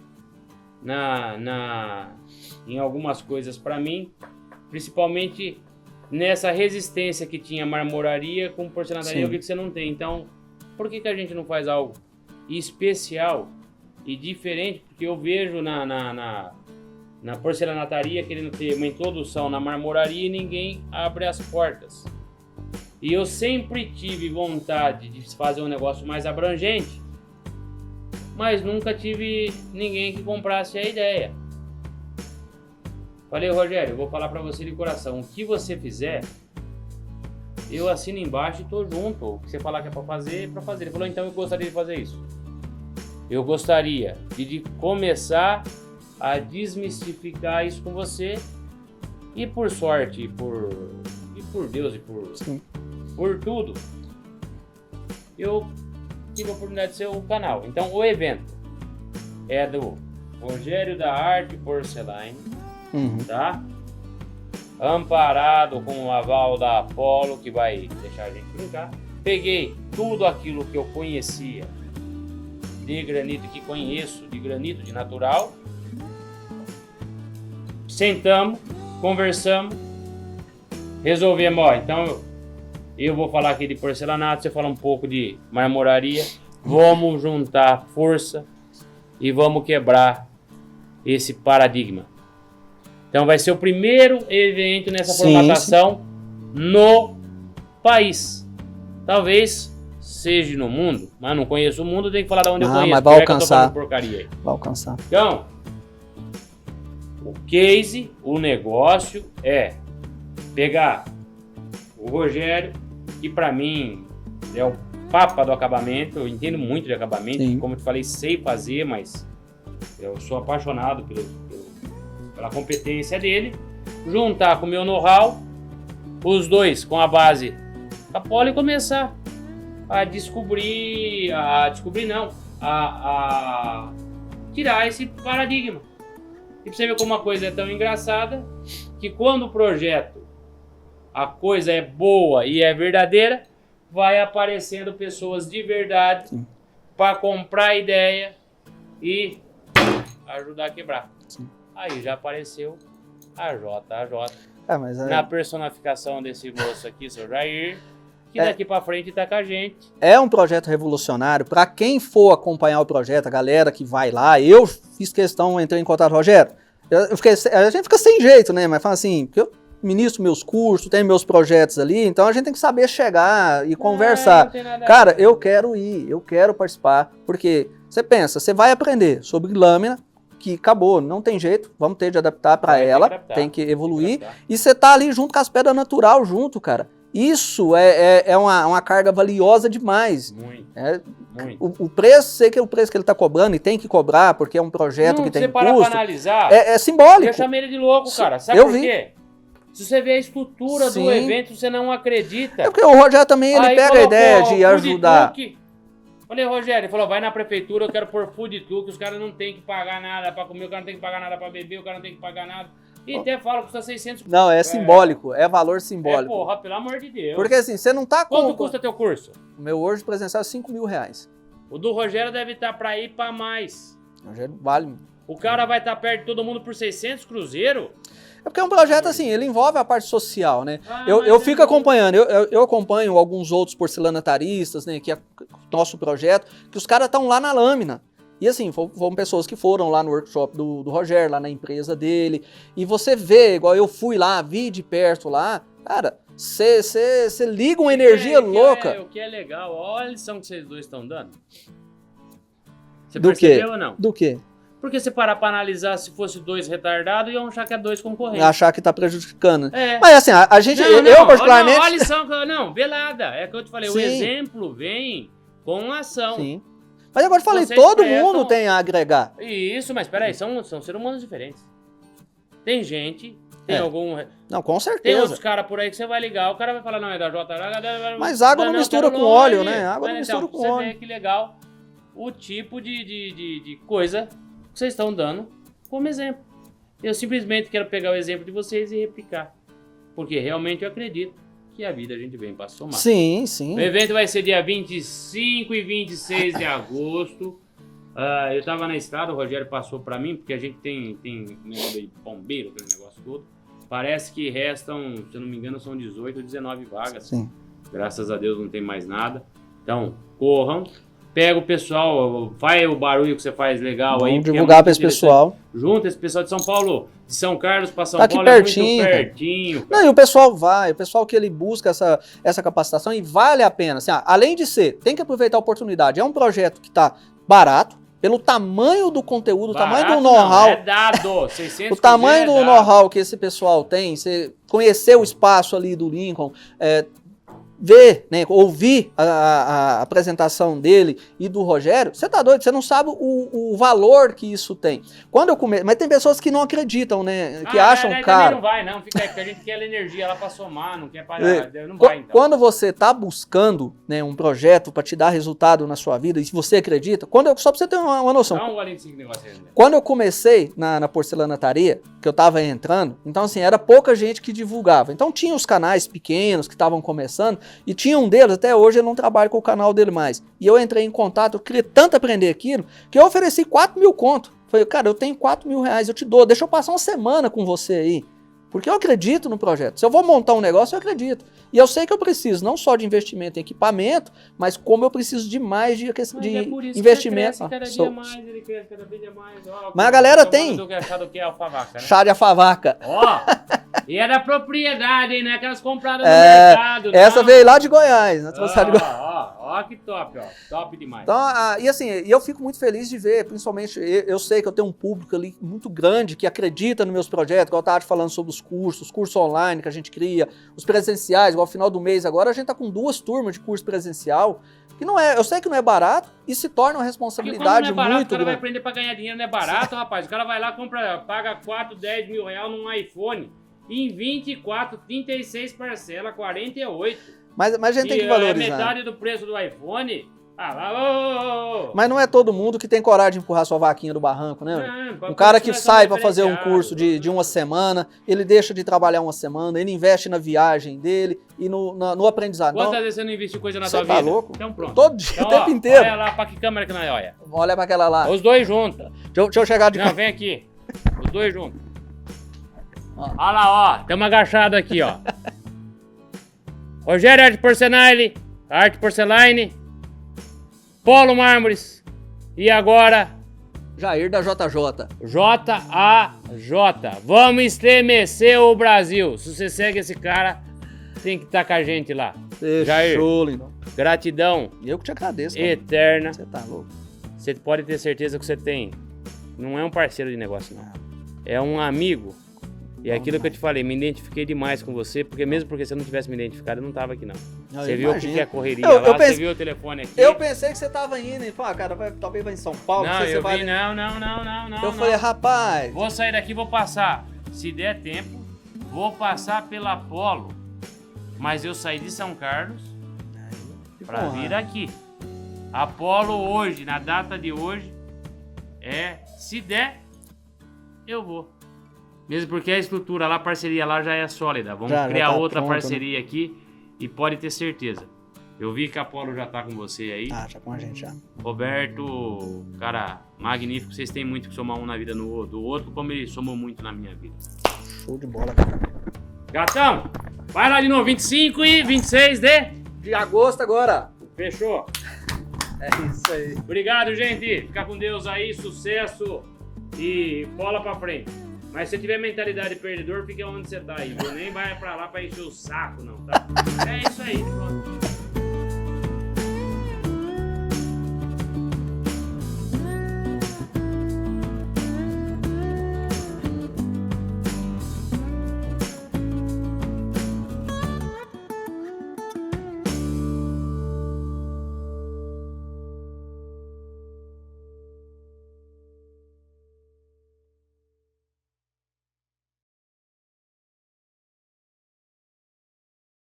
em algumas coisas para mim, principalmente nessa resistência que tinha marmoraria com porcelanaria. Sim. Eu vi que você não tem. Então, por que a gente não faz algo especial e diferente? Porque eu vejo na porcelanataria querendo ter uma introdução na marmoraria e ninguém abre as portas. E eu sempre tive vontade de fazer um negócio mais abrangente, mas nunca tive ninguém que comprasse a ideia. Falei, Rogério, eu vou falar para você de coração, o que você fizer, eu assino embaixo e tô junto. O que você falar que é para fazer, é para fazer. Ele falou, então eu gostaria de fazer isso. Eu gostaria de começar a desmistificar isso com você, e por sorte, e por Deus, e por tudo, eu tive a oportunidade de ser o canal. Então o evento é do Rogério da Arte Porcelain, tá? Amparado com o aval da Apollo, que vai deixar a gente brincar. Peguei tudo aquilo que eu conhecia de granito, que conheço de granito, de natural. Sentamos, conversamos, resolvemos, ó, então eu vou falar aqui de porcelanato, você fala um pouco de marmoraria, vamos juntar força e vamos quebrar esse paradigma. Então vai ser o primeiro evento nessa formatação no país. Talvez seja no mundo, mas não conheço o mundo, tem que falar de onde eu conheço. Mas vai alcançar. Porcaria aí. Vai alcançar. Então, o case, o negócio é pegar o Rogério, que para mim é o papa do acabamento. Eu entendo muito de acabamento, sim. Como eu te falei, sei fazer, mas eu sou apaixonado pela competência dele. Juntar com o meu know-how, os dois com a base da Poli, e começar a tirar esse paradigma. E pra você ver como uma coisa é tão engraçada, que quando o projeto, a coisa é boa e é verdadeira, vai aparecendo pessoas de verdade para comprar a ideia e ajudar a quebrar. Sim. Aí já apareceu a JJ. Na personificação desse moço aqui, seu Jair, que daqui para frente tá com a gente. É um projeto revolucionário. Para quem for acompanhar o projeto, a galera que vai lá, eu fiz questão, entrei em contato, Rogério, a gente fica sem jeito, né? Mas fala assim, porque eu ministro meus cursos, tenho meus projetos ali, então a gente tem que saber chegar e conversar. Cara, eu quero ir, eu quero participar, porque você pensa, você vai aprender sobre lâmina, que acabou, não tem jeito, vamos ter de adaptar para ela, tem que evoluir, e você tá ali junto com as pedras natural junto, cara. Isso é uma carga valiosa demais. Muito. O preço, sei que é o preço que ele está cobrando e tem que cobrar, porque é um projeto que tem custo. Se você parar para analisar, é simbólico. Eu chamei ele de louco, cara. Sabe por quê? Se você vê a estrutura do evento, você não acredita. É porque o Rogério também, ele pega a ideia de ajudar. Falei, Rogério, ele falou, vai na prefeitura, eu quero pôr food truck, os caras não tem que pagar nada para comer, o cara não tem que pagar nada para beber, o cara não tem que pagar nada. E até fala, custa 600. Não, é simbólico, é valor simbólico. Porra, pelo amor de Deus. Porque assim, você não tá com... Quanto custa teu curso? O meu hoje presencial é R$5.000. O do Rogério deve estar para ir para mais. O Rogério vale. O cara vai estar perto de todo mundo por 600 cruzeiro? É porque é um projeto assim, ele envolve a parte social, né? Eu fico acompanhando, eu acompanho alguns outros porcelanataristas, né, que é nosso projeto, que os caras estão lá na lâmina. E assim, foram pessoas que foram lá no workshop do Rogério, lá na empresa dele, e você vê, igual eu fui lá, vi de perto lá, cara, você liga uma energia louca. O que é legal, olha a lição que vocês dois estão dando. Você do percebeu quê? Ou não? Do quê? Porque se parar pra analisar, se fosse dois retardados, iam achar que é dois concorrentes. Achar que tá prejudicando. Mas assim, a gente, eu particularmente... Não, a lição, não, velada. É que eu te falei, sim. O exemplo vem com ação. Sim. Mas agora eu falei, todo mundo tem a agregar. Isso, mas peraí, são seres humanos diferentes. Tem gente, tem algum... Não, com certeza. Tem outros caras por aí que você vai ligar, o cara vai falar, não, é da JH... Mas água não mistura com óleo, né? Água não mistura com óleo. Você vê que legal o tipo de coisa que vocês estão dando como exemplo. Eu simplesmente quero pegar o exemplo de vocês e replicar. Porque realmente eu acredito que a vida a gente vem pra somar. Sim, sim. O evento vai ser dia 25 e 26 de agosto. Eu tava na estrada, o Rogério passou pra mim, porque a gente tem negócio de bombeiro, aquele negócio todo. Parece que restam, se eu não me engano, são 18 ou 19 vagas. Sim. Graças a Deus não tem mais nada. Então, corram. Pega o pessoal, faz o barulho que você faz legal. Vamos aí. Divulgar para esse pessoal. Junta esse pessoal de São Paulo, de São Carlos para São tá aqui Paulo pertinho, é muito pertinho. Não, e o pessoal vai, o pessoal que ele busca essa capacitação e vale a pena. Assim, além de ser, tem que aproveitar a oportunidade. É um projeto que está barato, pelo tamanho do conteúdo, Barato, tamanho do know-how. É dado, 600 o tamanho do know-how que esse pessoal tem, você conhecer o espaço ali do Lincoln, ver, né, ouvir a apresentação dele e do Rogério, você tá doido, você não sabe o valor que isso tem. Quando eu comecei, mas tem pessoas que não acreditam, né, que acham caro. Não vai, não, fica aí, porque a gente quer energia lá pra somar, não quer parar, não vai então. Quando você tá buscando, né, um projeto para te dar resultado na sua vida, e se você acredita, só pra você ter uma noção. Dá um golinho desse negócio aí, né? Quando eu comecei na porcelanataria, que eu tava entrando, então assim, era pouca gente que divulgava. Então tinha os canais pequenos que estavam começando, e tinha um deles, até hoje eu não trabalho com o canal dele mais. E eu entrei em contato, eu queria tanto aprender aquilo, que eu ofereci 4.000 conto. Falei, cara, eu tenho 4.000 reais, eu te dou, deixa eu passar uma semana com você aí. Porque eu acredito no projeto. Se eu vou montar um negócio, eu acredito. E eu sei que eu preciso não só de investimento em equipamento, mas como eu preciso de mais de investimento. Ele cresce cada vez mais. Mas a galera tem. Chá de alfavaca. Ó, e é da propriedade, hein? Não é aquelas compradas no mercado. Essa não. Veio lá de Goiás. Né? Ó, que top, ó. Top demais. Então, e assim, eu fico muito feliz de ver, principalmente, eu sei que eu tenho um público ali muito grande que acredita nos meus projetos, igual eu estava falando sobre os cursos online que a gente cria, os presenciais, igual ao final do mês agora, a gente tá com 2 turmas de curso presencial, que não é, eu sei que não é barato, e se torna uma responsabilidade muito grande. O cara vai aprender para ganhar dinheiro, não é barato, rapaz. O cara vai lá, paga 4, 10 mil reais num iPhone, em 24, 36 parcelas, 48. Mas a gente tem que valorizar. É metade do preço do iPhone. Mas não é todo mundo que tem coragem de empurrar sua vaquinha do barranco, né? Um cara que sai para fazer um curso de uma semana, ele deixa de trabalhar uma semana, ele investe na viagem dele e no aprendizado. Quantas vezes você não investiu coisa na tua vida? Você tá louco? Então pronto. Todo dia, então, o tempo inteiro. Olha lá, pra que câmera que nós olha? Olha pra aquela lá. Os dois juntos. Deixa eu chegar de Não, vem aqui. Os dois juntos. Olha lá, ó. Estamos agachados aqui, ó. Rogério Arte Porcelaine, Polo Mármores e agora Jair da JJ. JAJ. Vamos estremecer o Brasil. Se você segue esse cara, tem que estar com a gente lá. Jair, show, Lindão. Gratidão. Eu que te agradeço. Cara. Eterna. Você tá louco. Você pode ter certeza que você tem. Não é um parceiro de negócio, não. É um amigo. E é aquilo que eu te falei, me identifiquei demais com você, porque mesmo porque você não tivesse me identificado, eu não tava aqui, não. Você viu o que é a correria lá, você viu o telefone aqui. Eu pensei que você tava indo e falou, cara, talvez vai em São Paulo. Não, eu vai... vi, não. Eu falei, rapaz... Vou sair daqui, vou passar, se der tempo, vou passar pela Polo. Mas eu saí de São Carlos pra vir aqui. A Polo hoje, na data de hoje, se der, eu vou. Mesmo porque a estrutura lá, a parceria lá já é sólida. Vamos criar outra parceria aqui e pode ter certeza. Eu vi que a Polo já tá com você aí. Já com a gente já. Roberto, cara, magnífico. Vocês têm muito que somar um na vida do outro, como ele somou muito na minha vida. Show de bola, cara. Gatão, vai lá de novo, 25 e 26 de agosto agora. Fechou. É isso aí. Obrigado, gente. Fica com Deus aí, sucesso e bola pra frente. Mas se você tiver mentalidade de perdedor, fica onde você tá aí, viu? Nem vai pra lá pra encher o saco, não, tá? É isso aí, pronto.